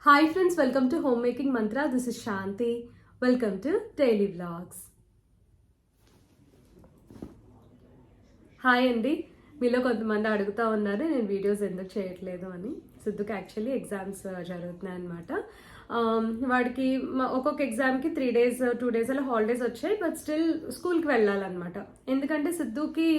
Hi friends, welcome to Homemaking Mantra. This is Shanti. Welcome to Daily Vlogs. Hi అండి, మీలో కొంతమంది అడుగుతూ ఉన్నారు నేను వీడియోస్ ఎందుకు చేయట్లేదు అని. సిద్ధుకి యాక్చువల్లీ ఎగ్జామ్స్ జరుగుతున్నాయి అనమాట. వాడికి ఒక్కొక్క ఎగ్జామ్కి 3 days 2 days అలా హాలిడేస్ వచ్చాయి. బట్ స్టిల్ స్కూల్కి వెళ్ళాలన్నమాట. ఎందుకంటే సిద్ధుకి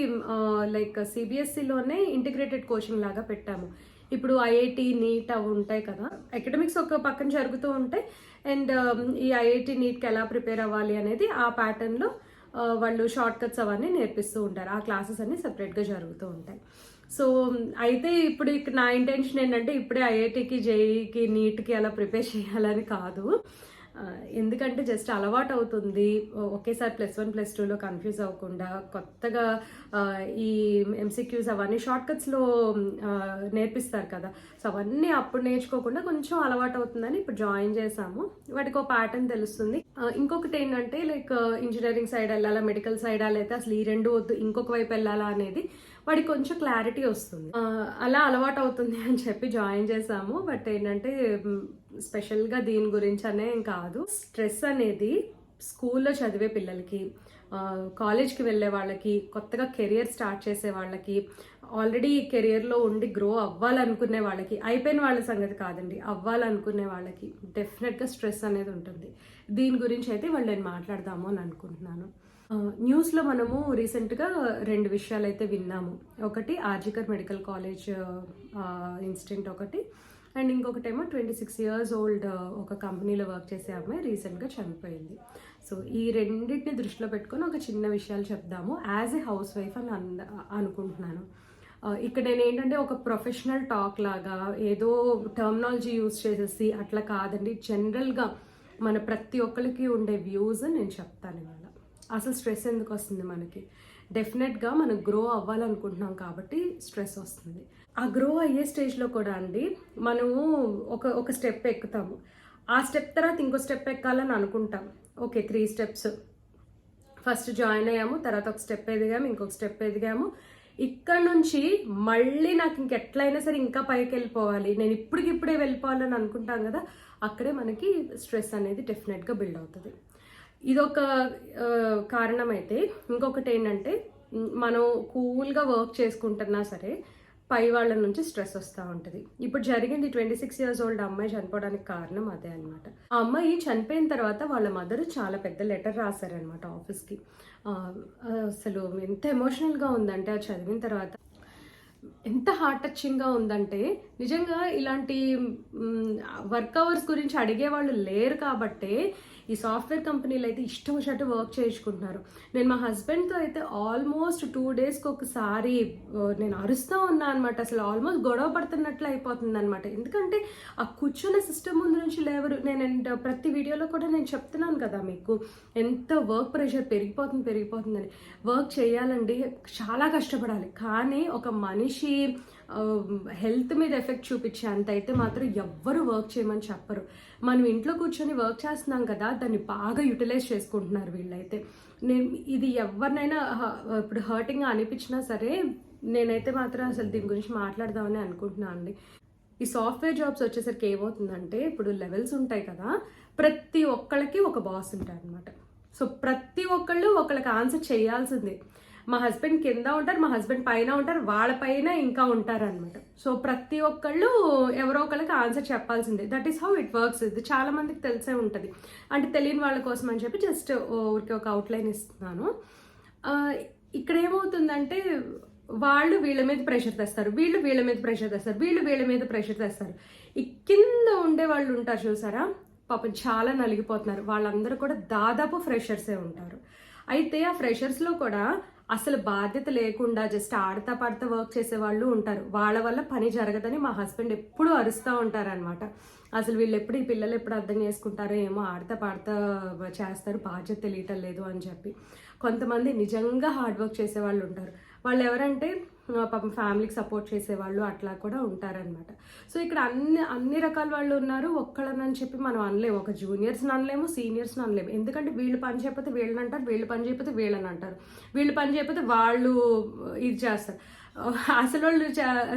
లైక్ సిబిఎస్ఈలోనే ఇంటిగ్రేటెడ్ కోచింగ్ లాగా పెట్టాము. ఇప్పుడు ఐఐటి నీట్ అవి ఉంటాయి కదా, అకాడమిక్స్ ఒక పక్కన జరుగుతూ ఉంటాయి. అండ్ ఈ ఐఐటి నీట్కి ఎలా ప్రిపేర్ అవ్వాలి అనేది ఆ ప్యాటర్న్లో వాళ్ళు షార్ట్ కట్స్ అవన్నీ నేర్పిస్తూ ఉంటారు. ఆ క్లాసెస్ అన్ని సెపరేట్గా జరుగుతూ ఉంటాయి. సో అయితే ఇప్పుడు నా ఇంటెన్షన్ ఏంటంటే ఇప్పుడే ఐఐటికి జేఈకి నీట్కి అలా ప్రిపేర్ చేయాలని కాదు. ఎందుకంటే జస్ట్ అలవాటు అవుతుంది. ఒకేసారి +1 +2లో కన్ఫ్యూజ్ అవ్వకుండా కొత్తగా ఈ ఎంసీక్యూస్ అవన్నీ షార్ట్ కట్స్లో నేర్పిస్తారు కదా. సో అవన్నీ అప్పుడు నేర్చుకోకుండా కొంచెం అలవాటు అవుతుందని ఇప్పుడు జాయిన్ చేసాము. వాటికి ఒక ప్యాటర్న్ తెలుస్తుంది. ఇంకొకటి ఏంటంటే లైక్ ఇంజనీరింగ్ సైడ్ వెళ్ళాలా, మెడికల్ సైడ్ అయితే అసలు ఈ రెండు వద్దు, ఇంకొక వైపు వెళ్ళాలా అనేది వాడికి కొంచెం క్లారిటీ వస్తుంది. అలా అలవాటు అవుతుంది అని చెప్పి జాయిన్ చేసాము. బట్ ఏంటంటే స్పెషల్గా దీని గురించి అనే కాదు. స్ట్రెస్ అనేది స్కూల్లో చదివే పిల్లలకి, కాలేజ్కి వెళ్ళే వాళ్ళకి, కొత్తగా కెరియర్ స్టార్ట్ చేసే వాళ్ళకి, ఆల్రెడీ కెరియర్లో ఉండి గ్రో అవ్వాలనుకునే వాళ్ళకి, అయిపోయిన వాళ్ళ సంగతి కాదండి, అవ్వాలనుకునే వాళ్ళకి డెఫినెట్గా స్ట్రెస్ అనేది ఉంటుంది. దీని గురించి అయితే వాళ్ళు నేను మాట్లాడదాము అని అనుకుంటున్నాను. న్యూస్లో మనము రీసెంట్గా 2 విషయాలు అయితే విన్నాము. ఒకటి ఆర్జికర్ మెడికల్ కాలేజ్ ఇన్సిడెంట్ ఒకటి, అండ్ ఇంకొకటేమో 26 years old ఒక కంపెనీలో వర్క్ చేసే అమ్మాయి రీసెంట్గా చనిపోయింది. సో ఈ రెండింటిని దృష్టిలో పెట్టుకొని ఒక చిన్న విషయాలు చెప్దాము యాజ్ ఏ హౌస్ వైఫ్ అని అనుకుంటున్నాను. ఇక్కడ నేను ఏంటంటే ఒక ప్రొఫెషనల్ టాక్ లాగా ఏదో టర్మినాలజీ యూజ్ చేసేసి అట్లా కాదండి, జనరల్గా మన ప్రతి ఒక్కరికి ఉండే వ్యూస్ నేను చెప్తాను ఇవాళ. అసలు స్ట్రెస్ ఎందుకు వస్తుంది మనకి? డెఫినెట్గా మనం గ్రో అవ్వాలనుకుంటున్నాం కాబట్టి స్ట్రెస్ వస్తుంది. ఆ గ్రో అయ్యే స్టేజ్లో కూడా అండి మనము ఒక స్టెప్ ఎక్కుతాము. ఆ స్టెప్ తర్వాత ఇంకో స్టెప్ ఎక్కాలని అనుకుంటాం. Okay, 3 steps. ఫస్ట్ జాయిన్ అయ్యాము, తర్వాత ఒక స్టెప్ ఎదిగాము, ఇంకొక స్టెప్ ఎదిగాము. ఇక్కడ నుంచి మళ్ళీ నాకు ఇంకెట్లయినా సరే ఇంకా పైకి వెళ్ళిపోవాలి, నేను ఇప్పటికిప్పుడే వెళ్ళిపోవాలని అనుకుంటాం కదా, అక్కడే మనకి స్ట్రెస్ అనేది డెఫినెట్గా బిల్డ్ అవుతుంది. ఇదొక కారణం అయితే, ఇంకొకటి ఏంటంటే మనం కూల్గా వర్క్ చేసుకుంటున్నా సరే పై వాళ్ళ నుంచి స్ట్రెస్ వస్తూ ఉంటుంది. ఇప్పుడు జరిగింది 26 years old అమ్మాయి చనిపోవడానికి కారణం అదే అనమాట. ఆ అమ్మాయి చనిపోయిన తర్వాత వాళ్ళ మదర్ చాలా పెద్ద లెటర్ రాశారనమాట ఆఫీస్కి. అసలు ఎంత ఎమోషనల్గా ఉందంటే అది చదివిన తర్వాత ఎంత హార్ట్ టచింగ్గా ఉందంటే, నిజంగా ఇలాంటి వర్క్ అవర్స్ గురించి అడిగే వాళ్ళు లేరు కాబట్టే ఈ సాఫ్ట్వేర్ కంపెనీలు అయితే ఇష్టం వచ్చినట్టు వర్క్ చేయించుకుంటున్నారు. నేను మా హస్బెండ్తో అయితే ఆల్మోస్ట్ 2 daysకి ఒకసారి నేను అరుస్తూ ఉన్నా అనమాట. అసలు ఆల్మోస్ట్ గొడవ పడుతున్నట్లు అయిపోతుంది అనమాట. ఎందుకంటే ఆ కూర్చున్న సిస్టమ్ ముందు నుంచి లేవరు. నేను ప్రతి వీడియోలో కూడా నేను చెప్తున్నాను కదా మీకు, ఎంత వర్క్ ప్రెషర్ పెరిగిపోతుందని. వర్క్ చేయాలండి, చాలా కష్టపడాలి, కానీ ఒక మనిషి హెల్త్ మీద ఎఫెక్ట్ చూపించే అంత అయితే మాత్రం ఎవ్వరు వర్క్ చేయమని చెప్పరు. మనం ఇంట్లో కూర్చొని వర్క్ చేస్తున్నాం కదా, దాన్ని బాగా యూటిలైజ్ చేసుకుంటున్నారు వీళ్ళైతే. నేను ఇది ఎవరినైనా ఇప్పుడు హర్టింగ్గా అనిపించినా సరే నేనైతే మాత్రం అసలు దీని గురించి మాట్లాడదామని అనుకుంటున్నాను అండి. ఈ సాఫ్ట్వేర్ జాబ్స్ వచ్చేసరికి ఏమవుతుందంటే, ఇప్పుడు లెవెల్స్ ఉంటాయి కదా, ప్రతి ఒక్కళ్ళకి ఒక బాస్ ఉంటారు అనమాట. సో ప్రతి ఒక్కళ్ళు ఒకళ్ళకి ఆన్సర్ చేయాల్సిందే. మా హస్బెండ్ కింద ఉంటారు, మా హస్బెండ్ పైన ఉంటారు, వాళ్ళ పైన ఇంకా ఉంటారు అనమాట. సో ప్రతి ఒక్కళ్ళు ఎవరో ఒకళ్ళకి ఆన్సర్ చెప్పాల్సిందే. That is how it works. ఇది చాలా మందికి తెలిసే ఉంటుంది. అంటే తెలియని వాళ్ళ కోసం అని చెప్పి జస్ట్ ఊరికి ఒక అవుట్లైన్ ఇస్తున్నాను. ఇక్కడ ఏమవుతుందంటే వాళ్ళు వీళ్ళ మీద ప్రెషర్ తెస్తారు, వీళ్ళు వీళ్ళ మీద ప్రెషర్ తెస్తారు, వీళ్ళు వీళ్ళ మీద ప్రెషర్ తెస్తారు. ఈ కింద ఉండే వాళ్ళు ఉంటారు చూసారా, పాపం చాలా నలిగిపోతున్నారు. వాళ్ళందరూ కూడా దాదాపు ఫ్రెషర్సే ఉంటారు. అయితే ఆ ఫ్రెషర్స్లో కూడా అసలు బాధ్యత లేకుండా జస్ట్ ఆడతా పాడతా వర్క్ చేసే వాళ్ళు ఉంటారు. వాళ్ళ వల్ల పని జరగదని మా హస్బెండ్ ఎప్పుడూ అరుస్తూ ఉంటారనమాట. అసలు వీళ్ళు ఎప్పుడు, ఈ పిల్లలు ఎప్పుడు అర్థం చేసుకుంటారో ఏమో, ఆడతా పాడతా చేస్తారు, బాధ్యత తెలియటం లేదు అని చెప్పి. కొంతమంది నిజంగా హార్డ్ వర్క్ చేసే వాళ్ళు ఉంటారు. వాళ్ళు ఎవరంటే పాపం ఫ్యామిలీకి సపోర్ట్ చేసేవాళ్ళు అట్లా కూడా ఉంటారనమాట. సో ఇక్కడ అన్ని రకాల వాళ్ళు ఉన్నారు. ఒక్కళ్ళని చెప్పి మనం అనలేము. ఒక జూనియర్స్ని అనలేము, సీనియర్స్ని అనలేము. ఎందుకంటే వీళ్ళు పని చేయకపోతే వీళ్ళని అంటారు, వీళ్ళు పని చేయకపోతే వీళ్ళని అంటారు, వీళ్ళు పని చేయకపోతే వాళ్ళు ఇది చేస్తారు. అసలు వాళ్ళు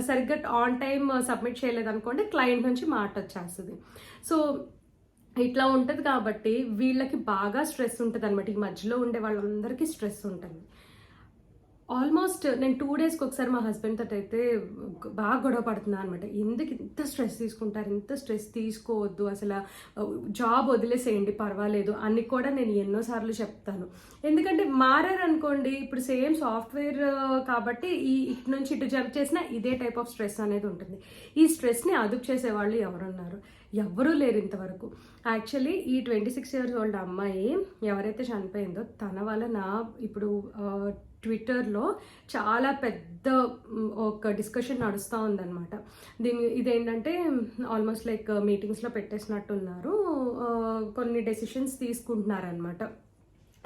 సరిగ్గా ఆన్ టైం సబ్మిట్ చేయలేదు అనుకోండి, క్లయింట్ నుంచి మాట వచ్చేస్తుంది. సో ఇట్లా ఉంటుంది కాబట్టి వీళ్ళకి బాగా స్ట్రెస్ ఉంటుంది అనమాట. ఈ మధ్యలో ఉండే వాళ్ళందరికీ స్ట్రెస్ ఉంటుంది. ఆల్మోస్ట్ నేను 2 డేస్కి ఒకసారి మా హస్బెండ్ తోటి అయితే బాగా గొడవ పడుతున్నాను అనమాట. ఎందుకు ఇంత స్ట్రెస్ తీసుకుంటారు, ఇంత స్ట్రెస్ తీసుకోవద్దు, అసలు జాబ్ వదిలేసేయండి పర్వాలేదు అని కూడా నేను ఎన్నోసార్లు చెప్తాను. ఎందుకంటే మారారనుకోండి, ఇప్పుడు సేమ్ సాఫ్ట్వేర్ కాబట్టి ఇటు నుంచి ఇటు జంప్ చేసినా ఇదే టైప్ ఆఫ్ స్ట్రెస్ అనేది ఉంటుంది. ఈ స్ట్రెస్ని అదుపు చేసేవాళ్ళు ఎవరున్నారు? ఎవ్వరూ లేరు ఇంతవరకు. యాక్చువల్లీ ఈ 26 years old అమ్మాయి ఎవరైతే చనిపోయిందో తన వలన ఇప్పుడు ట్విట్టర్లో చాలా పెద్ద ఒక డిస్కషన్ నడుస్తూ ఉందన్నమాట. ఇదేంటంటే ఆల్మోస్ట్ లైక్ మీటింగ్స్లో పెట్టేసినట్టున్నారు, కొన్ని డెసిషన్స్ తీసుకుంటున్నారనమాట.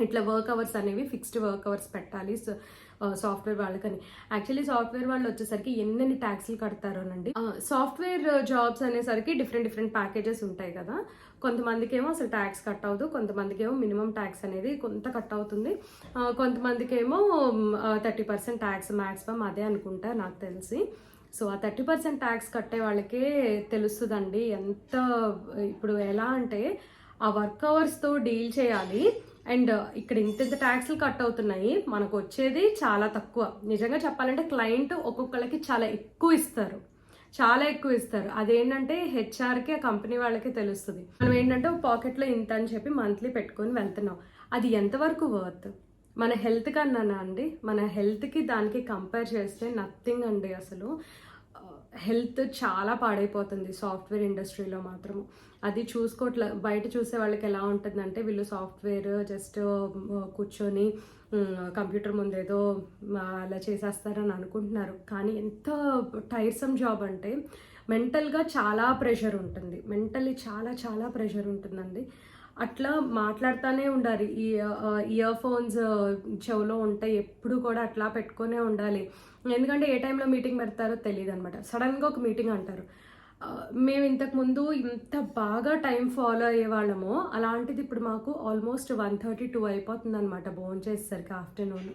ఇట్లా వర్క్ అవర్స్ అనేవి ఫిక్స్డ్ వర్క్ అవర్స్ పెట్టాలి సాఫ్ట్వేర్ వాళ్ళకని. యాక్చువల్లీ సాఫ్ట్వేర్ వాళ్ళు వచ్చేసరికి ఎన్నెన్ని ట్యాక్స్లు కడతారోనండి. సాఫ్ట్వేర్ జాబ్స్ అనేసరికి డిఫరెంట్ ప్యాకేజెస్ ఉంటాయి కదా. కొంతమందికి ఏమో అసలు ట్యాక్స్ కట్ అవ్వదు, కొంతమందికి ఏమో మినిమం ట్యాక్స్ అనేది కొంత కట్ అవుతుంది, కొంతమందికి ఏమో 30% ట్యాక్స్ మ్యాక్సిమం అదే అనుకుంటా నాకు తెలిసి. సో ఆ 30% ట్యాక్స్ కట్టే వాళ్ళకే తెలుస్తుందండి ఎంత. ఇప్పుడు ఎలా అంటే ఆ వర్క్ అవర్స్తో డీల్ చేయాలి, అండ్ ఇక్కడ ఇంత ట్యాక్స్లు కట్ అవుతున్నాయి, మనకు వచ్చేది చాలా తక్కువ. నిజంగా చెప్పాలంటే క్లయింట్ ఒక్కొక్కరికి చాలా ఎక్కువ ఇస్తారు. అదేంటంటే హెచ్ఆర్కి, ఆ కంపెనీ వాళ్ళకి తెలుస్తుంది. మనం ఏంటంటే పాకెట్లో ఇంత అని చెప్పి మంత్లీ పెట్టుకొని వెళ్తున్నాం. అది ఎంతవరకు వర్త్? మన హెల్త్ కన్నా అండి, మన హెల్త్కి దానికి కంపేర్ చేస్తే నథింగ్ అండి. అసలు హెల్త్ చాలా పాడైపోతుంది సాఫ్ట్వేర్ ఇండస్ట్రీలో మాత్రము. అది చూసుకోవట్లే. బయట చూసే వాళ్ళకి ఎలా ఉంటుందంటే వీళ్ళు సాఫ్ట్వేర్ జస్ట్ కూర్చొని కంప్యూటర్ ముందు ఏదో అలా చేసేస్తారని అనుకుంటున్నారు. కానీ ఎంత టైర్సమ్ జాబ్ అంటే మెంటల్గా చాలా ప్రెషర్ ఉంటుంది, మెంటల్లీ చాలా ప్రెషర్ ఉంటుందండి. అట్లా మాట్లాడుతూనే ఉండాలి. ఈ ఇయర్ ఫోన్స్ చెవులో ఉంటాయి, ఎప్పుడు కూడా అట్లా పెట్టుకునే ఉండాలి. ఎందుకంటే ఏ టైంలో మీటింగ్ పెడతారో తెలియదు అనమాట. సడన్గా ఒక మీటింగ్ అంటారు. మేము ఇంతకుముందు ఇంత బాగా టైం ఫాలో అయ్యేవాళ్ళమో అలాంటిది ఇప్పుడు మాకు ఆల్మోస్ట్ 1:30, 2 అయిపోతుంది అనమాట భోజనం చేసేసరికి ఆఫ్టర్నూన్.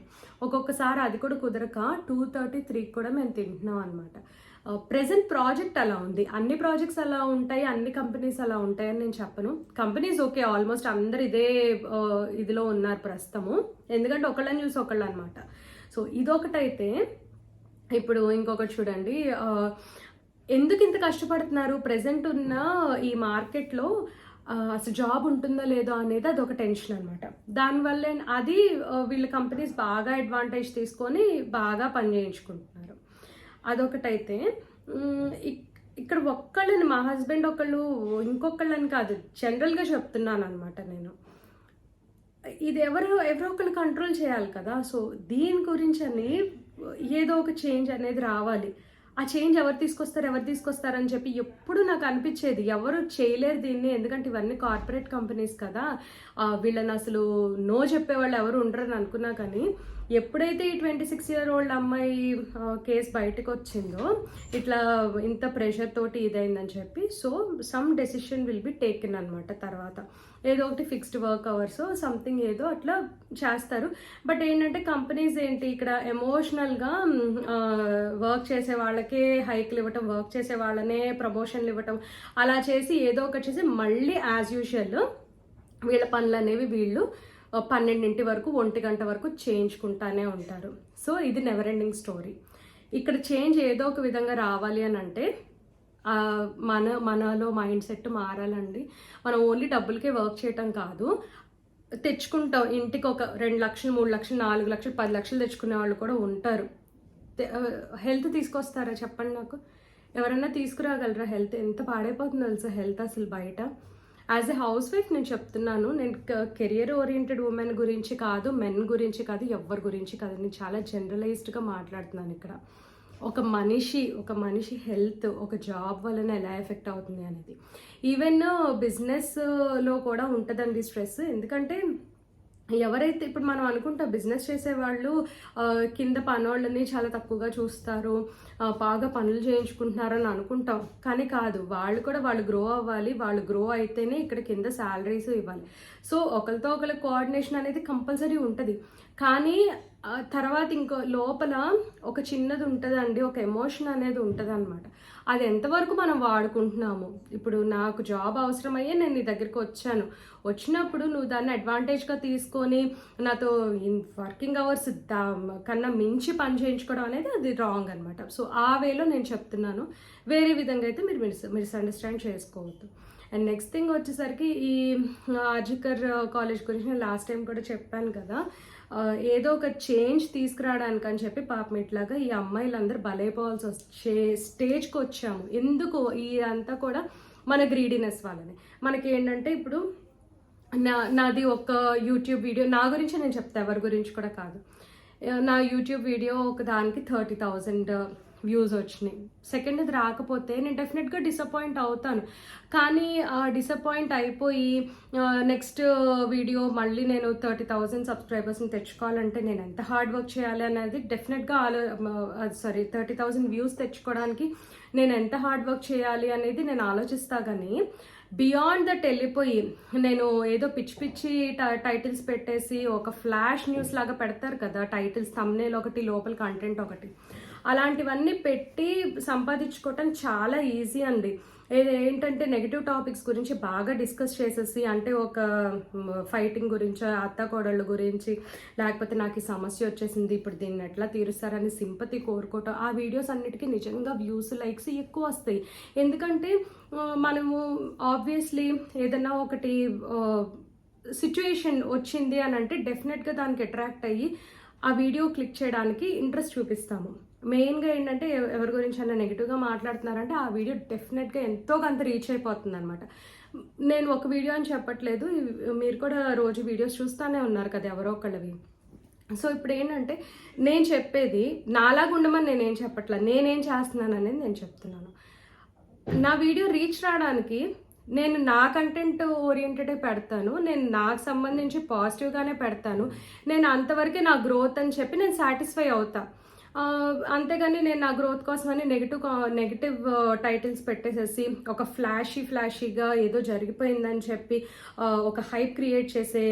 ఒక్కొక్కసారి అది కూడా కుదరక 2:30, 3 కూడా మేము తింటున్నాం అనమాట. ప్రెజెంట్ ప్రాజెక్ట్ అలా ఉంది. అన్ని ప్రాజెక్ట్స్ అలా ఉంటాయి, అన్ని కంపెనీస్ అలా ఉంటాయని నేను చెప్పను. కంపెనీస్ ఓకే, ఆల్మోస్ట్ అందరు ఇదే ఇదిలో ఉన్నారు ప్రస్తుతము, ఎందుకంటే ఒకళ్ళని చూసి ఒకళ్ళు అనమాట. సో ఇదొకటైతే ఇప్పుడు ఇంకొకటి చూడండి, ఎందుకు ఇంత కష్టపడుతున్నారు ప్రెజెంట్ ఉన్న ఈ మార్కెట్లో, అసలు జాబ్ ఉంటుందో లేదో అనేది అదొక టెన్షన్ అనమాట. దానివల్ల అది వీళ్ళ కంపెనీస్ బాగా అడ్వాంటేజ్ తీసుకొని బాగా పని చేయించుకుంటున్నారు. అదొకటైతే ఇక్కడ ఒక్కళ్ళని, మా హస్బెండ్ ఒకళ్ళు, ఇంకొకళ్ళని కాదు, జనరల్గా చెప్తున్నాను అనమాట నేను. ఇది ఎవరో ఒకళ్ళు కంట్రోల్ చేయాలి కదా. సో దీని గురించి అని ఏదో ఒక చేంజ్ అనేది రావాలి. ఆ చేంజ్ ఎవరు తీసుకొస్తారని చెప్పి ఎప్పుడు నాకు అనిపించేది, ఎవరు చేయలేరు దీన్ని, ఎందుకంటే ఇవన్నీ కార్పొరేట్ కంపెనీస్ కదా, వీళ్ళని అసలు నో చెప్పేవాళ్ళు ఎవరు ఉండరని అనుకున్నా. కానీ ఎప్పుడైతే ఈ 26 year old అమ్మాయి కేసు బయటకు వచ్చిందో, ఇట్లా ఇంత ప్రెషర్ తోటి ఇదైందని చెప్పి, so some decision will be taken అనమాట. తర్వాత ఏదో ఒకటి ఫిక్స్డ్ వర్క్ అవర్స్ సంథింగ్ ఏదో అట్లా చేస్తారు. బట్ ఏంటంటే కంపెనీస్ ఏంటి, ఇక్కడ ఎమోషనల్గా వర్క్ చేసే వాళ్ళకే హైక్లు ఇవ్వటం, వర్క్ చేసే వాళ్ళనే ప్రమోషన్లు ఇవ్వటం, అలా చేసి ఏదో ఒకటి చేసి మళ్ళీ యాజ్ యూజువల్ వీళ్ళ పనులు అనేవి వీళ్ళు 12 వరకు 1 గంట వరకు చేయించుకుంటానే ఉంటారు. సో ఇది నెవర్ ఎండింగ్ స్టోరీ. ఇక్కడ చేంజ్ ఏదో ఒక విధంగా రావాలి అని అంటే మనలో మైండ్ సెట్ మారాలండి. మనం ఓన్లీ డబ్బులకే వర్క్ చేయటం కాదు, తెచ్చుకుంటాం ఇంటికి ఒక 2 లక్షలు, 3 లక్షలు, 4 లక్షలు, 10 లక్షలు తెచ్చుకునే వాళ్ళు కూడా ఉంటారు. హెల్త్ తీసుకొస్తారా చెప్పండి నాకు? ఎవరన్నా తీసుకురాగలరా? హెల్త్ ఎంత పాడైపోతుందో తెలుసా హెల్త్ అసలు బయట. యాజ్ ఎ హౌస్ వైఫ్ నేను చెప్తున్నాను, నేను కెరియర్ ఓరియంటెడ్ ఉమెన్ గురించి కాదు, మెన్ గురించి కాదు, ఎవరి గురించి కాదు, నేను చాలా జనరలైజ్డ్గా మాట్లాడుతున్నాను ఇక్కడ. ఒక మనిషి హెల్త్ ఒక జాబ్ వలన ఎలా ఎఫెక్ట్ అవుతుంది అనేది. ఈవెన్ బిజినెస్లో కూడా ఉంటుందండి స్ట్రెస్. ఎందుకంటే ఎవరైతే ఇప్పుడు మనం అనుకుంటాం బిజినెస్ చేసేవాళ్ళు కింద పనోళ్ళని చాలా తక్కువగా చూస్తారు, బాగా పనులు చేయించుకుంటున్నారు అని అనుకుంటాం. కానీ కాదు, వాళ్ళు గ్రో అవ్వాలి, వాళ్ళు గ్రో అయితేనే ఇక్కడ కింద శాలరీస్ ఇవ్వాలి. సో ఒకరితో ఒకరి కోఆర్డినేషన్ అనేది కంపల్సరీ ఉంటుంది. కానీ తర్వాత ఇంకో లోపల ఒక చిన్నది ఉంటుందండి, ఒక ఎమోషన్ అనేది ఉంటుంది అనమాట. అది ఎంతవరకు మనం వాడుకుంటున్నాము. ఇప్పుడు నాకు జాబ్ అవసరమయ్యే నేను నీ దగ్గరికి వచ్చినప్పుడు నువ్వు దాన్ని అడ్వాంటేజ్గా తీసుకొని నాతో వర్కింగ్ అవర్స్ కన్నా మించి పని చేయించుకోవడం అనేది అది రాంగ్ అనమాట. సో ఆ వేలో నేను చెప్తున్నాను. వేరే విధంగా అయితే మీరు మిస్అండర్స్టాండ్ చేసుకోవద్దు. అండ్ నెక్స్ట్ థింగ్ వచ్చేసరికి ఈ ఆర్జికర్ కాలేజ్ గురించి నేను లాస్ట్ టైం కూడా చెప్పాను కదా, ఏదో ఒక చేంజ్ తీసుకురావడానికి అని చెప్పి పాపం ఇట్లాగా ఈ అమ్మాయిలందరూ బలైపోవాల్సి వచ్చే స్టేజ్కి వచ్చాము. ఎందుకు ఇదంతా కూడా మన గ్రీడీనెస్ వల్లనే. మనకి ఏంటంటే ఇప్పుడు నాది ఒక యూట్యూబ్ వీడియో, నా గురించి నేను చెప్తా, ఎవరి గురించి కూడా కాదు. నా యూట్యూబ్ వీడియో ఒక దానికి 30,000 వ్యూస్ వచ్చినాయి. సెకండ్ ఇది రాకపోతే నేను డెఫినెట్గా డిసప్పాయింట్ అవుతాను. కానీ డిసప్పాయింట్ అయిపోయి నెక్స్ట్ వీడియో మళ్ళీ నేను 30,000 సబ్స్క్రైబర్స్ని తెచ్చుకోవాలంటే నేను ఎంత హార్డ్ వర్క్ చేయాలి అనేది డెఫినెట్గా 30,000 వ్యూస్ తెచ్చుకోవడానికి నేను ఎంత హార్డ్ వర్క్ చేయాలి అనేది నేను ఆలోచిస్తా. కానీ బియాండ్ దట్ వెళ్ళిపోయి నేను ఏదో పిచ్చి టైటిల్స్ పెట్టేసి ఒక ఫ్లాష్ న్యూస్ లాగా పెడతారు కదా, టైటిల్స్ థంబ్నెయిల్ ఒకటి లోపల కంటెంట్ ఒకటి, అలాంటివన్నీ పెట్టి సంపాదించుకోవటం చాలా ఈజీ అండి. ఏంటంటే నెగిటివ్ టాపిక్స్ గురించి బాగా డిస్కస్ చేసేసి, అంటే ఒక ఫైటింగ్ గురించి, అత్త కోడళ్ళ గురించి, లేకపోతే నాకు ఈ సమస్య వచ్చేసింది ఇప్పుడు దీన్ని ఎట్లా తీరుస్తారని సింపతి కోరుకోవటం, ఆ వీడియోస్ అన్నిటికీ నిజంగా వ్యూస్ లైక్స్ ఎక్కువ వస్తాయి. ఎందుకంటే మనము ఆబ్వియస్లీ ఏదైనా ఒకటి సిచ్యువేషన్ వచ్చింది అని అంటే డెఫినెట్గా దానికి అట్రాక్ట్ అయ్యి ఆ వీడియో క్లిక్ చేయడానికి ఇంట్రెస్ట్ చూపిస్తాము. మెయిన్గా ఏంటంటే ఎవరి గురించి అన్న నెగిటివ్గా మాట్లాడుతున్నారంటే ఆ వీడియో డెఫినెట్గా ఎంతో కొంత రీచ్ అయిపోతుంది అనమాట. నేను ఒక వీడియో అని చెప్పట్లేదు, మీరు కూడా రోజు వీడియోస్ చూస్తూనే ఉన్నారు కదా ఎవరో ఒకళ్ళవి. సో ఇప్పుడు ఏంటంటే నేను చెప్పేది నాలాగా ఉండమని నేనేం చెప్పట్లేదు, నేనేం చేస్తున్నాను అనేది నేను చెప్తున్నాను. నా వీడియో రీచ్ రావడానికి నేను నా కంటెంట్ ఓరియంటెడే పెడతాను, నేను నాకు సంబంధించి పాజిటివ్గానే పెడతాను, నేను అంతవరకే నా గ్రోత్ అని చెప్పి నేను సాటిస్ఫై అవుతా. అంతేగాని నేను నా గ్రోత్ కోసమని నెగిటివ్ టైటిల్స్ పెట్టేసేసి ఒక ఫ్లాషీగా ఏదో జరిగిపోయిందని చెప్పి ఒక హైప్ క్రియేట్ చేసే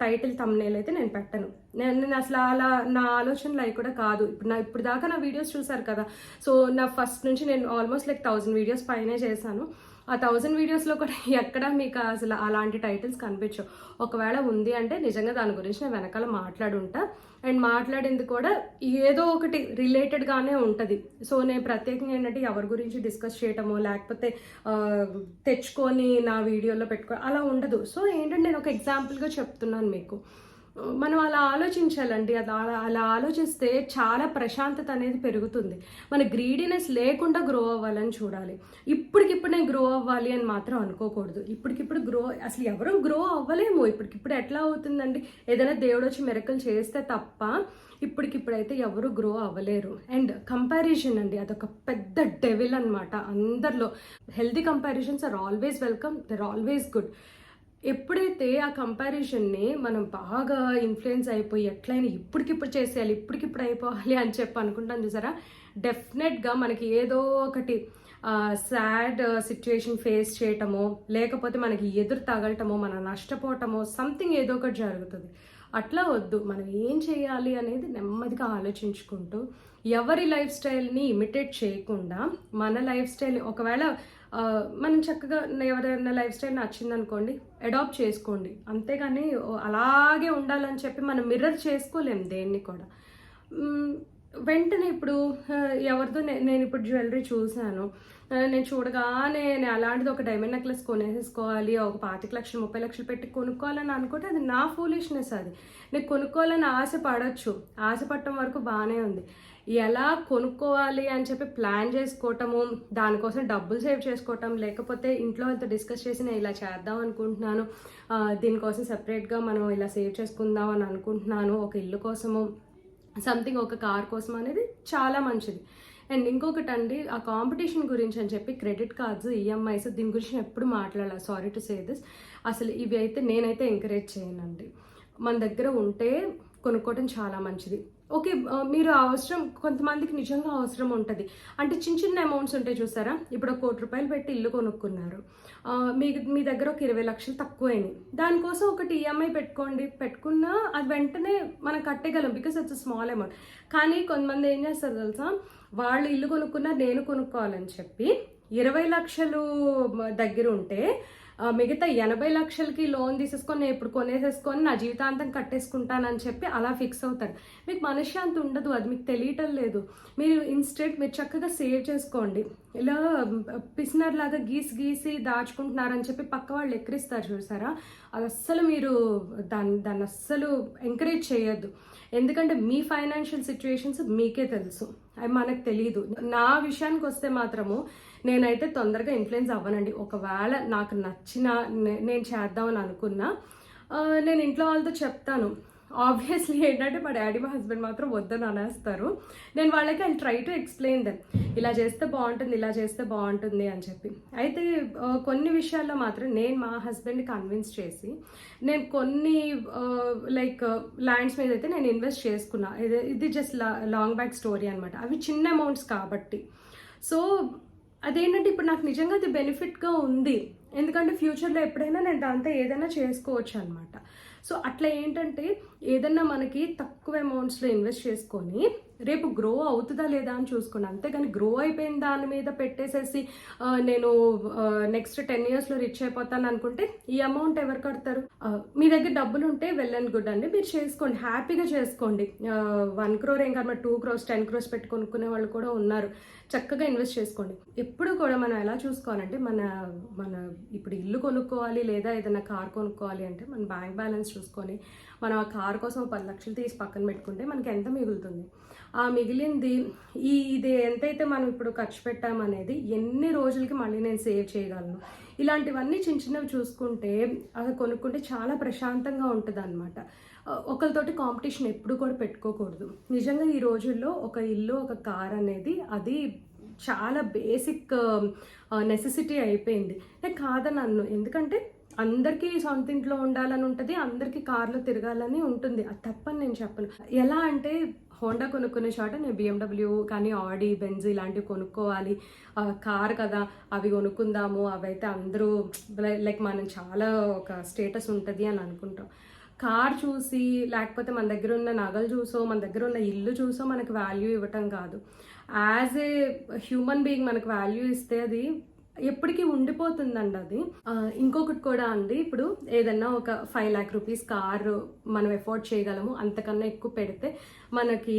టైటిల్ థంబ్నెయిల్ అయితే నేను పెట్టను. నేను అసలు అలా నా ఆలోచనలు అవి కూడా కాదు. ఇప్పుడు దాకా నా వీడియోస్ చూసారు కదా, సో నా ఫస్ట్ నుంచి నేను ఆల్మోస్ట్ 1000 వీడియోస్ పైనే చేశాను. ఆ 1000 వీడియోస్లో కూడా ఎక్కడ మీకు అసలు అలాంటి టైటిల్స్ కనిపించవు. ఒకవేళ ఉంది అంటే నిజంగా దాని గురించి నేను వెనకాల మాట్లాడుంటా, అండ్ మాట్లాడింది కూడా ఏదో ఒకటి రిలేటెడ్గానే ఉంటుంది. సో నేను ప్రత్యేకంగా ఏంటంటే ఎవరి గురించి డిస్కస్ చేయటమో లేకపోతే తెచ్చుకొని నా వీడియోలో పెట్టుకో అలా ఉండదు. సో ఏంటంటే నేను ఒక ఎగ్జాంపుల్గా చెప్తున్నాను మీకు. మనం అలా ఆలోచించాలండి. అలా ఆలోచిస్తే చాలా ప్రశాంతత అనేది పెరుగుతుంది. మన గ్రీడీనెస్ లేకుండా గ్రో అవ్వాలని చూడాలి. ఇప్పటికిప్పుడు నేను గ్రో అవ్వాలి అని మాత్రం అనుకోకూడదు. ఇప్పటికిప్పుడు అసలు ఎవరు గ్రో అవ్వలేము. ఇప్పటికిప్పుడు ఎట్లా అవుతుందండి, ఏదైనా దేవుడు వచ్చి మిరకల్ చేస్తే తప్ప ఇప్పటికిప్పుడైతే ఎవరు గ్రో అవ్వలేరు. అండ్ కంపారిజన్ అండి, అదొక పెద్ద డెవిల్ అనమాట అందరిలో. Healthy comparisons are always welcome, they're always good. ఎప్పుడైతే ఆ కంపారిజన్ని మనం బాగా ఇన్ఫ్లుయెన్స్ అయిపోయి ఎట్లయినా ఇప్పటికిప్పుడు చేసేయాలి, ఇప్పటికిప్పుడు అయిపోవాలి అని చెప్పి అనుకుంటాం చూసారా, డెఫినెట్గా మనకి ఏదో ఒకటి సాడ్ సిచ్యువేషన్ ఫేస్ చేయటమో లేకపోతే మనకి ఎదురు తగలటమో మనం నష్టపోవటమో సంథింగ్ ఏదో ఒకటి జరుగుతుంది. అట్లా వద్దు. మనం ఏం చేయాలి అనేది నెమ్మదిగా ఆలోచించుకుంటూ ఎవరి లైఫ్ స్టైల్ని ఇమిటేట్ చేయకుండా మన లైఫ్ స్టైల్, ఒకవేళ మనం చక్కగా ఎవరైనా లైఫ్ స్టైల్ నచ్చిందనుకోండి అడాప్ట్ చేసుకోండి. అంతేగాని అలాగే ఉండాలని చెప్పి మనం మిర్రర్ చేసుకోలేము దేన్ని కూడా. వెంటనే ఇప్పుడు ఎవరితో నేను ఇప్పుడు జ్యువెలరీ చూశాను, నేను చూడగానే నేను అలాంటిది ఒక డైమండ్ నెక్లెస్ కొనేసుకోవాలి, ఒక 25 లక్షలు 30 లక్షలు పెట్టి కొనుక్కోవాలని అనుకుంటే అది నా ఫూలిష్నెస్. అది నేను కొనుక్కోవాలని ఆశపడటం వరకు బాగానే ఉంది. ఎలా కొనుక్కోవాలి అని చెప్పి ప్లాన్ చేసుకోవటము, దానికోసం డబ్బులు సేవ్ చేసుకోవటం, లేకపోతే ఇంట్లో అంత డిస్కస్ చేసి నేను ఇలా చేద్దాం అనుకుంటున్నాను, దీనికోసం సెపరేట్గా మనం ఇలా సేవ్ చేసుకుందాం అని అనుకుంటున్నాను, ఒక ఇల్లు కోసము సంథింగ్, ఒక కార్ కోసం అనేది చాలా మంచిది. అండ్ ఇంకొకటి అండి, ఆ కాంపిటీషన్ గురించి అని చెప్పి క్రెడిట్ కార్డ్స్, ఈఎంఐస్, దీని గురించి నేను ఎప్పుడు మాట్లాడాలి, సారీ టు సే దిస్. అసలు ఇవి అయితే నేనైతే ఎంకరేజ్ చేయనండి. మన దగ్గర ఉంటే కొనుక్కోవడం చాలా మంచిది. ఓకే. మీరు అవసరం కొంతమందికి నిజంగా అవసరం ఉంటుంది. అంటే చిన్న చిన్న అమౌంట్స్ ఉంటాయి చూసారా? ఇప్పుడు ఒక ₹1,00,00,000 పెట్టి ఇల్లు కొనుక్కున్నారు. మీ దగ్గర ఒక 20,00,000 తక్కువైనాయి. దానికోసం ఒకటి ఈఎంఐ పెట్టుకోండి. పెట్టుకున్నా అది వెంటనే మనం కట్టేయగలం. Because it's small amount. కానీ కొంతమంది ఏం చేస్తారు తెలుసా? వాళ్ళు ఇల్లు కొనుక్కున్నా నేను కొనుక్కోవాలని చెప్పి 20,00,000 దగ్గర ఉంటే మిగతా 80,00,000కి లోన్ తీసేసుకొని నేను ఇప్పుడు కొనేసేసుకొని నా జీవితాంతం కట్టేసుకుంటానని చెప్పి అలా ఫిక్స్ అవుతారు. మీకు మనశ్శాంతి ఉండదు, అది మీకు తెలియటం లేదు. మీరు చక్కగా సేవ్ చేసుకోండి. ఇలా పిసినర్ లాగా గీసి దాచుకుంటున్నారని చెప్పి పక్క వాళ్ళు ఎక్కిరిస్తారు చూసారా? అది అస్సలు మీరు దాన్ని అస్సలు ఎంకరేజ్ చేయొద్దు. ఎందుకంటే మీ ఫైనాన్షియల్ సిచ్యువేషన్స్ మీకే తెలుసు, అవి మనకు తెలియదు. నా విషయానికి వస్తే మాత్రము నేనైతే తొందరగా ఇన్ఫ్లుయెన్స్ అవ్వనండి. ఒకవేళ నాకు నచ్చిన నేను చేద్దామని అనుకున్నా నేను ఇంట్లో వాళ్ళతో చెప్తాను. ఆబ్వియస్లీ ఏంటంటే మా డాడీ మా హస్బెండ్ మాత్రం వద్దని అనేస్తారు. నేను వాళ్ళకి I try to explain them, ఇలా చేస్తే బాగుంటుంది, ఇలా చేస్తే బాగుంటుంది అని చెప్పి. అయితే కొన్ని విషయాల్లో మాత్రం నేను మా హస్బెండ్ని కన్విన్స్ చేసి నేను కొన్ని లైక్ ల్యాండ్స్ మీద అయితే నేను ఇన్వెస్ట్ చేసుకున్నా. ఇది జస్ట్ లాంగ్ బ్యాక్ స్టోరీ అనమాట. అవి చిన్న అమౌంట్స్ కాబట్టి. సో అదేంటంటే ఇప్పుడు నాకు నిజంగా అది బెనిఫిట్గా ఉంది. ఎందుకంటే ఫ్యూచర్లో ఎప్పుడైనా నేను దాంతో ఏదైనా చేసుకోవచ్చు అనమాట. సో అట్లా ఏంటంటే ఏదన్నా మనకి తక్కువ అమౌంట్స్లో ఇన్వెస్ట్ చేసుకొని రేపు గ్రో అవుతుందా లేదా అని చూసుకోండి. అంతేగాని గ్రో అయిపోయిన దాని మీద పెట్టేసేసి నేను నెక్స్ట్ 10 yearsలో రిచ్ అయిపోతాను అనుకుంటే ఈ అమౌంట్ ఎవరు కడతారు? మీ దగ్గర డబ్బులు ఉంటే వెల్ అండ్ గుడ్ అండి, మీరు చేసుకోండి, హ్యాపీగా చేసుకోండి. 1 crore ఏం కాదు, 2 crores 10 crores పెట్టి కొనుక్కునే వాళ్ళు కూడా ఉన్నారు. చక్కగా ఇన్వెస్ట్ చేసుకోండి. ఎప్పుడు కూడా మనం ఎలా చూసుకోవాలంటే మన ఇప్పుడు ఇల్లు కొనుక్కోవాలి లేదా ఏదైనా కార్ కొనుక్కోవాలి అంటే మన బ్యాంక్ బ్యాలెన్స్ చూసుకొని మనం ఆ కార్ కోసం 10 లక్షలు తీసి పక్కన పెట్టుకుంటే మనకి ఎంత మిగులుతుంది? ఆ మిగిలింది ఇది ఎంతైతే మనం ఇప్పుడు ఖర్చు పెట్టామనేది ఎన్ని రోజులకి మళ్ళీ నేను సేవ్ చేయగలను? ఇలాంటివన్నీ చిన్న చిన్నవి చూసుకుంటే అది కొనుక్కుంటే చాలా ప్రశాంతంగా ఉంటుంది అనమాట. ఒకరితోటి కాంపిటీషన్ ఎప్పుడు కూడా పెట్టుకోకూడదు. నిజంగా ఈ రోజుల్లో ఒక ఇల్లు ఒక కార్ అనేది అది చాలా బేసిక్ నెసెసిటీ అయిపోయింది. నేను కాదనన్ను, ఎందుకంటే అందరికీ సొంత ఇంట్లో ఉండాలని ఉంటుంది, అందరికీ కార్లో తిరగాలని ఉంటుంది. అది తప్పని నేను చెప్పను. ఎలా అంటే హోండా కొనుక్కునే చోట నేను BMW కానీ ఆడి బెంజ్ ఇలాంటివి కొనుక్కోవాలి, కార్ కదా అవి కొనుక్కుందాము, అవైతే అందరూ లైక్ మనం చాలా ఒక స్టేటస్ ఉంటుంది అని అనుకుంటాం. కార్ చూసి లేకపోతే మన దగ్గర ఉన్న నగలు చూసో మన దగ్గర ఉన్న ఇల్లు చూసో మనకు వాల్యూ ఇవ్వటం కాదు. యాజ్ ఏ హ్యూమన్ బీయింగ్ మనకు వాల్యూ ఇస్తే అది ఎప్పటికీ ఉండిపోతుందండి అది. ఇంకొకటి కూడా అండి, ఇప్పుడు ఏదన్నా ఒక 5 lakh rupees కారు మనం ఎఫోర్డ్ చేయగలము, అంతకన్నా ఎక్కువ పెడితే మనకి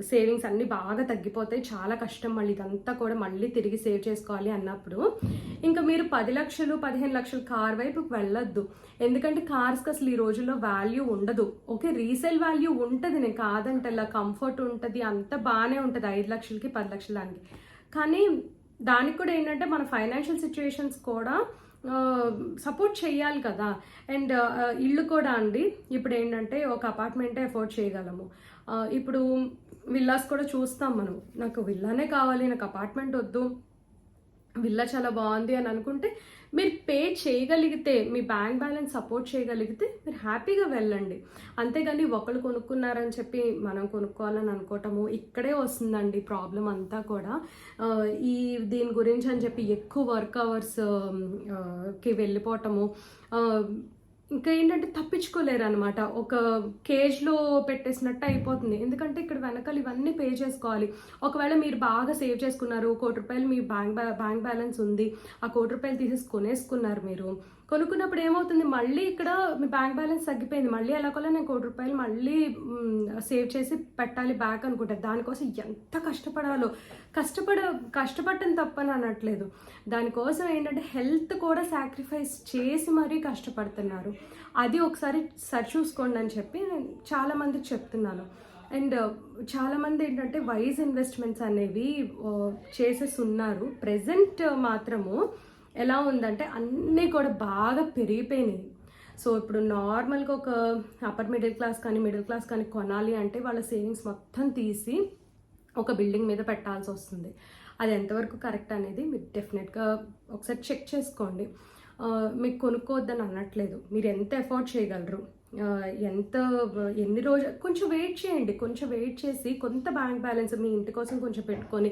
సేవింగ్స్ అన్నీ బాగా తగ్గిపోతాయి, చాలా కష్టం మళ్ళీ ఇదంతా కూడా మళ్ళీ తిరిగి సేవ్ చేసుకోవాలి అన్నప్పుడు ఇంకా మీరు 10 లక్షలు 15 లక్షలు కార్ వైపుకి వెళ్ళొద్దు. ఎందుకంటే కార్స్కి అసలు ఈ రోజుల్లో వాల్యూ ఉండదు. ఓకే, రీసేల్ వాల్యూ ఉంటుంది, నేను కాదంటే ఇలా కంఫర్ట్ ఉంటుంది, అంత బాగానే ఉంటుంది 5 లక్షలకి 10 లక్షల దానికి. కానీ దానికి కూడా ఏంటంటే మన ఫైనాన్షియల్ సిచ్యువేషన్స్ కూడా సపోర్ట్ చేయాలి కదా. అండ్ ఇల్లు కూడా అండి, ఇప్పుడు ఏంటంటే ఒక అపార్ట్మెంటే అఫోర్డ్ చేయగలము. ఇప్పుడు విల్లాస్ కూడా చూస్తాం మనం. నాకు విల్లానే కావాలి, నాకు అపార్ట్మెంట్ వద్దు, విల్లా చాలా బాగుంది అని అనుకుంటే మీరు పే చేయగలిగితే, మీ బ్యాంక్ బ్యాలెన్స్ సపోర్ట్ చేయగలిగితే మీరు హ్యాపీగా వెళ్ళండి. అంతేగాని ఒకళ్ళు కొనుక్కున్నారని చెప్పి మనం కొనుక్కోవాలని అనుకోవటము ఇక్కడే వస్తుందండి ప్రాబ్లం అంతా కూడా. దీని గురించి అని చెప్పి ఎక్కువ వర్క్ అవర్స్కి వెళ్ళిపోవటము, ఇంకా ఏంటంటే తప్పించుకోలేరు అనమాట. ఒక కేజ్లో పెట్టేసినట్టు అయిపోతుంది. ఎందుకంటే ఇక్కడ వెనకాల ఇవన్నీ పే చేసుకోవాలి. ఒకవేళ మీరు బాగా సేవ్ చేసుకున్నారు, ₹1,00,00,000 మీ బ్యాంక్ బ్యాలెన్స్ ఉంది, ఆ ₹1,00,00,000 తీసేసి కొనేసుకున్నారు. మీరు కొనుక్కున్నప్పుడు ఏమవుతుంది, మళ్ళీ ఇక్కడ మీ బ్యాంక్ బ్యాలెన్స్ తగ్గిపోయింది, మళ్ళీ ఎలాగోలా నేను ₹1,00,00,000 మళ్ళీ సేవ్ చేసి పెట్టాలి బ్యాక్ అనుకుంటారు. దానికోసం ఎంత కష్టపడాలో, కష్టపడటం తప్పని అనట్లేదు. దానికోసం ఏంటంటే హెల్త్ కూడా సాక్రిఫైస్ చేసి మరీ కష్టపడుతున్నారు. అది ఒకసారి చూసుకోండి అని చెప్పి నేను చాలామందికి చెప్తున్నాను. అండ్ చాలామంది ఏంటంటే వైజ్ ఇన్వెస్ట్మెంట్స్ అనేవి చేసేస్తున్నారు. ప్రెజెంట్ మాత్రము ఎలా ఉందంటే అన్నీ కూడా బాగా పెరిగిపోయినాయి. సో ఇప్పుడు నార్మల్గా ఒక అప్పర్ మిడిల్ క్లాస్ కానీ కొనాలి అంటే వాళ్ళ సేవింగ్స్ మొత్తం తీసి ఒక బిల్డింగ్ మీద పెట్టాల్సి వస్తుంది. అది ఎంతవరకు కరెక్ట్ అనేది మీరు డెఫినెట్గా ఒకసారి చెక్ చేసుకోండి. మీకు కొనుక్కోవద్దని అనట్లేదు, మీరు ఎంత ఎఫోర్డ్ చేయగలరు. ఎంత ఎన్ని రోజులు కొంచెం వెయిట్ చేయండి, కొంచెం వెయిట్ చేసి కొంత బ్యాంక్ బ్యాలెన్స్ మీ ఇంటి కోసం కొంచెం పెట్టుకొని,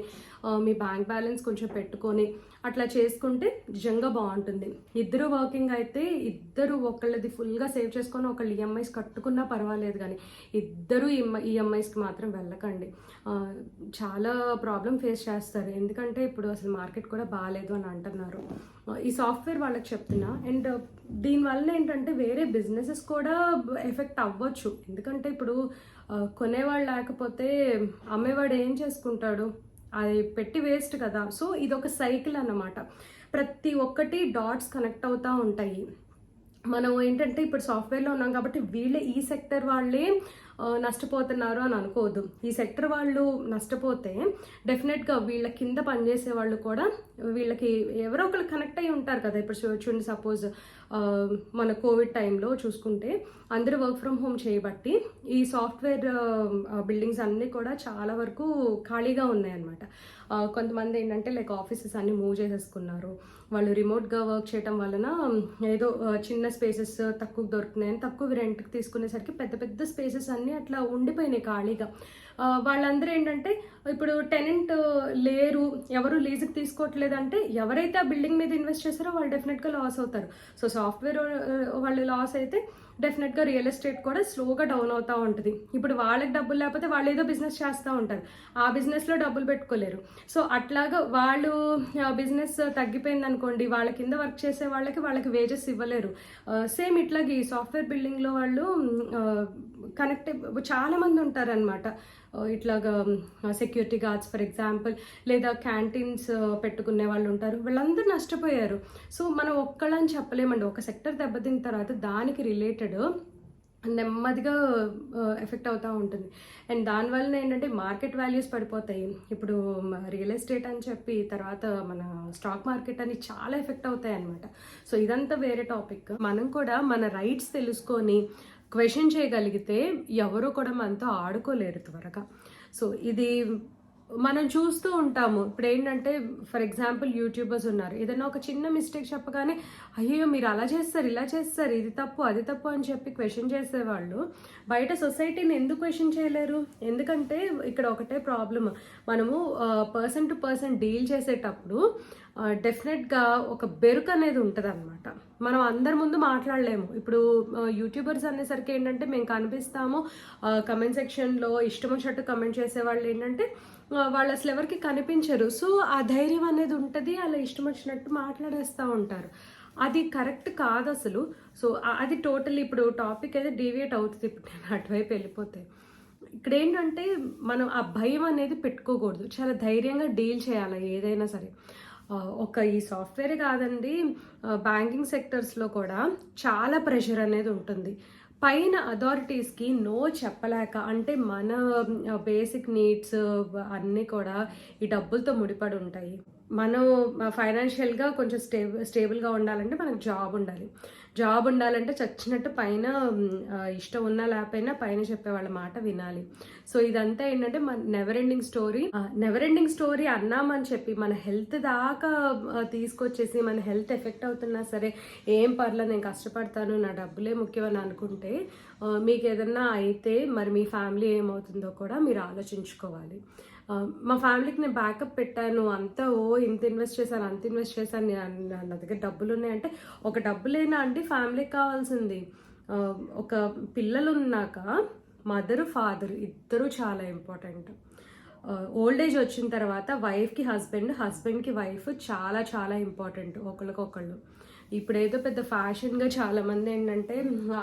మీ బ్యాంక్ బ్యాలెన్స్ కొంచెం పెట్టుకొని అట్లా చేసుకుంటే నిజంగా బాగుంటుంది. ఇద్దరు వర్కింగ్ అయితే ఇద్దరు ఒకళ్ళది ఫుల్గా సేవ్ చేసుకొని ఒకళ్ళు ఈఎంఐస్ కట్టుకున్నా పర్వాలేదు, కానీ ఇద్దరు ఈఎంఐస్కి మాత్రం వెళ్ళకండి. చాలా ప్రాబ్లం ఫేస్ చేస్తారు, ఎందుకంటే ఇప్పుడు అసలు మార్కెట్ కూడా బాగాలేదు అని అంటున్నారు. ఈ సాఫ్ట్వేర్ వాళ్ళకి చెప్తున్నా. అండ్ దీనివల్ల ఏంటంటే వేరే బిజినెసెస్ కూడా ఎఫెక్ట్ అవ్వచ్చు, ఎందుకంటే ఇప్పుడు కొనేవాళ్ళు లేకపోతే అమ్మేవాడు ఏం చేసుకుంటాడు, అది పెట్టి వేస్ట్ కదా. సో ఇది ఒక సైకిల్ అన్నమాట, ప్రతి ఒక్కటి డాట్స్ కనెక్ట్ అవుతూ ఉంటాయి. మనం ఏంటంటే ఇప్పుడు సాఫ్ట్వేర్లో ఉన్నాం కాబట్టి వీళ్ళే ఈ సెక్టర్ వాళ్ళే నష్టపోతున్నారు అని అనుకోవద్దు. ఈ సెక్టర్ వాళ్ళు నష్టపోతే డెఫినెట్గా వీళ్ళ కింద పనిచేసే వాళ్ళు కూడా వీళ్ళకి ఎవరో ఒకరు కనెక్ట్ అయ్యి ఉంటారు కదా. ఇప్పుడు చూడండి, సపోజ్ మన కోవిడ్ టైంలో చూసుకుంటే అందరూ వర్క్ ఫ్రమ్ హోమ్ చేయబట్టి ఈ సాఫ్ట్వేర్ బిల్డింగ్స్ అన్నీ కూడా చాలా వరకు ఖాళీగా ఉన్నాయన్నమాట. కొంతమంది ఏంటంటే లైక్ ఆఫీసెస్ అన్నీ మూవ్ చేసేసుకున్నారు. వాళ్ళు రిమోట్గా వర్క్ చేయడం వలన ఏదో చిన్న స్పేసెస్ తక్కువ దొరుకుతున్నాయని తక్కువ రెంట్కి తీసుకునేసరికి పెద్ద పెద్ద స్పేసెస్ అన్నీ అట్లా ఉండిపోయినాయి ఖాళీగా. వాళ్ళందరూ ఏంటంటే ఇప్పుడు టెనెంట్ లేరు, ఎవరు లీజుకి తీసుకోవట్లేదు అంటే ఎవరైతే ఆ బిల్డింగ్ మీద ఇన్వెస్ట్ చేస్తారో వాళ్ళు డెఫినెట్గా లాస్ అవుతారు. సో సాఫ్ట్వేర్ వాళ్ళు లాస్ అయితే డెఫినెట్గా రియల్ ఎస్టేట్ కూడా స్లోగా డౌన్ అవుతూ ఉంటుంది. ఇప్పుడు వాళ్ళకి డబ్బులు లేకపోతే వాళ్ళు ఏదో బిజినెస్ చేస్తూ ఉంటారు, ఆ బిజినెస్లో డబ్బులు పెట్టుకోలేరు. సో అట్లాగా వాళ్ళు బిజినెస్ తగ్గిపోయింది అనుకోండి, వాళ్ళ కింద వర్క్ చేసే వాళ్ళకి వేజెస్ ఇవ్వలేరు. సేమ్ ఇట్లాగే ఈ సాఫ్ట్వేర్ బిల్డింగ్లో వాళ్ళు కనెక్ట్ చాలామంది ఉంటారనమాట. ఇట్లాగా సెక్యూరిటీ గార్డ్స్ ఫర్ ఎగ్జాంపుల్, లేదా క్యాంటీన్స్ పెట్టుకునే వాళ్ళు ఉంటారు, వాళ్ళందరూ నష్టపోయారు. సో మనం ఒక్కళ్ళని చెప్పలేమండి. ఒక సెక్టర్ దెబ్బతిన్న తర్వాత దానికి రిలేటెడ్ నెమ్మదిగా ఎఫెక్ట్ అవుతూ ఉంటుంది. అండ్ దానివల్ల ఏంటంటే మార్కెట్ వాల్యూస్ పడిపోతాయి. ఇప్పుడు రియల్ ఎస్టేట్ అని చెప్పి తర్వాత మన స్టాక్ మార్కెట్ అని చాలా ఎఫెక్ట్ అవుతాయి అన్నమాట. సో ఇదంతా వేరే టాపిక్. మనం కూడా మన రైట్స్ తెలుసుకొని క్వశ్చన్ చేయగలిగితే ఎవరు కూడా మనతో ఆడుకోలేరు త్వరగా. సో ఇది మనం చూస్తూ ఉంటాము. ఇప్పుడు ఏంటంటే ఫర్ ఎగ్జాంపుల్ యూట్యూబర్స్ ఉన్నారు, ఏదైనా ఒక చిన్న మిస్టేక్ చెప్పగానే అయ్యో మీరు అలా చేస్తారు, ఇలా చేస్తారు, ఇది తప్పు అది తప్పు అని చెప్పి క్వశ్చన్ చేసేవాళ్ళు బయట సొసైటీని ఎందుకు క్వశ్చన్ చేయలేరు? ఎందుకంటే ఇక్కడ ఒకటే ప్రాబ్లమ్, మనము పర్సన్ టు పర్సన్ డీల్ చేసేటప్పుడు డెఫినెట్గా ఒక బెరుకు అనేది ఉంటుంది అనమాట. మనం అందరి ముందు మాట్లాడలేము. ఇప్పుడు యూట్యూబర్స్ అనేసరికి ఏంటంటే మేము కనిపిస్తాము, కమెంట్ సెక్షన్లో ఇష్టం వచ్చినట్టు కమెంట్ చేసేవాళ్ళు ఏంటంటే వాళ్ళు అసలు ఎవరికి కనిపించరు. సో ఆ ధైర్యం అనేది ఉంటుంది, అలా ఇష్టం వచ్చినట్టు మాట్లాడేస్తూ ఉంటారు. అది కరెక్ట్ కాదు అసలు. సో అది టోటల్ ఇప్పుడు టాపిక్ అయితే డీవియేట్ అవుతుంది. ఇప్పుడు నేను అటువైపు వెళ్ళిపోతే ఇక్కడ ఏంటంటే మనం ఆ భయం అనేది పెట్టుకోకూడదు, చాలా ధైర్యంగా డీల్ చేయాలి ఏదైనా సరే. ఒక ఈ సాఫ్ట్వేరే కాదండి, బ్యాంకింగ్ సెక్టర్స్లో కూడా చాలా ప్రెషర్ అనేది ఉంటుంది. పైన అథారిటీస్కి నో చెప్పలేక, అంటే మన బేసిక్ నీడ్స్ అన్నీ కూడా ఈ డబ్బులతో ముడిపడి ఉంటాయి. మనం ఫైనాన్షియల్గా కొంచెం స్టేబుల్గా ఉండాలంటే మనకు జాబ్ ఉండాలంటే చచ్చినట్టు పైన ఇష్టం ఉన్నా లేకపోయినా పైన చెప్పే వాళ్ళ మాట వినాలి. సో ఇదంతా ఏంటంటే మన నెవర్ ఎండింగ్ స్టోరీ అన్నామని చెప్పి మన హెల్త్ దాకా తీసుకొచ్చేసి మన హెల్త్ ఎఫెక్ట్ అవుతున్నా సరే ఏం పర్లేదు నేను కష్టపడతాను, నా డబ్బులే ముఖ్యం అని అనుకుంటే మీకు ఏదన్నా అయితే మరి మీ ఫ్యామిలీ ఏమవుతుందో కూడా మీరు ఆలోచించుకోవాలి. మా ఫ్యామిలీకి నేను బ్యాకప్ పెట్టాను, అంతా ఇంత ఇన్వెస్ట్ చేశాను అంత ఇన్వెస్ట్ చేశాను, నా దగ్గర డబ్బులు ఉన్నాయంటే ఒక డబ్బులేనా అంటే ఫ్యామిలీకి కావాల్సింది. ఒక పిల్లలు ఉన్నాక మదరు ఫాదర్ ఇద్దరు చాలా ఇంపార్టెంట్. ఓల్డ్ ఏజ్ వచ్చిన తర్వాత వైఫ్కి హస్బెండ్కి వైఫ్ చాలా చాలా ఇంపార్టెంట్ ఒకళ్ళకొకళ్ళు. ఇప్పుడు ఏదో పెద్ద ఫ్యాషన్గా చాలామంది ఏంటంటే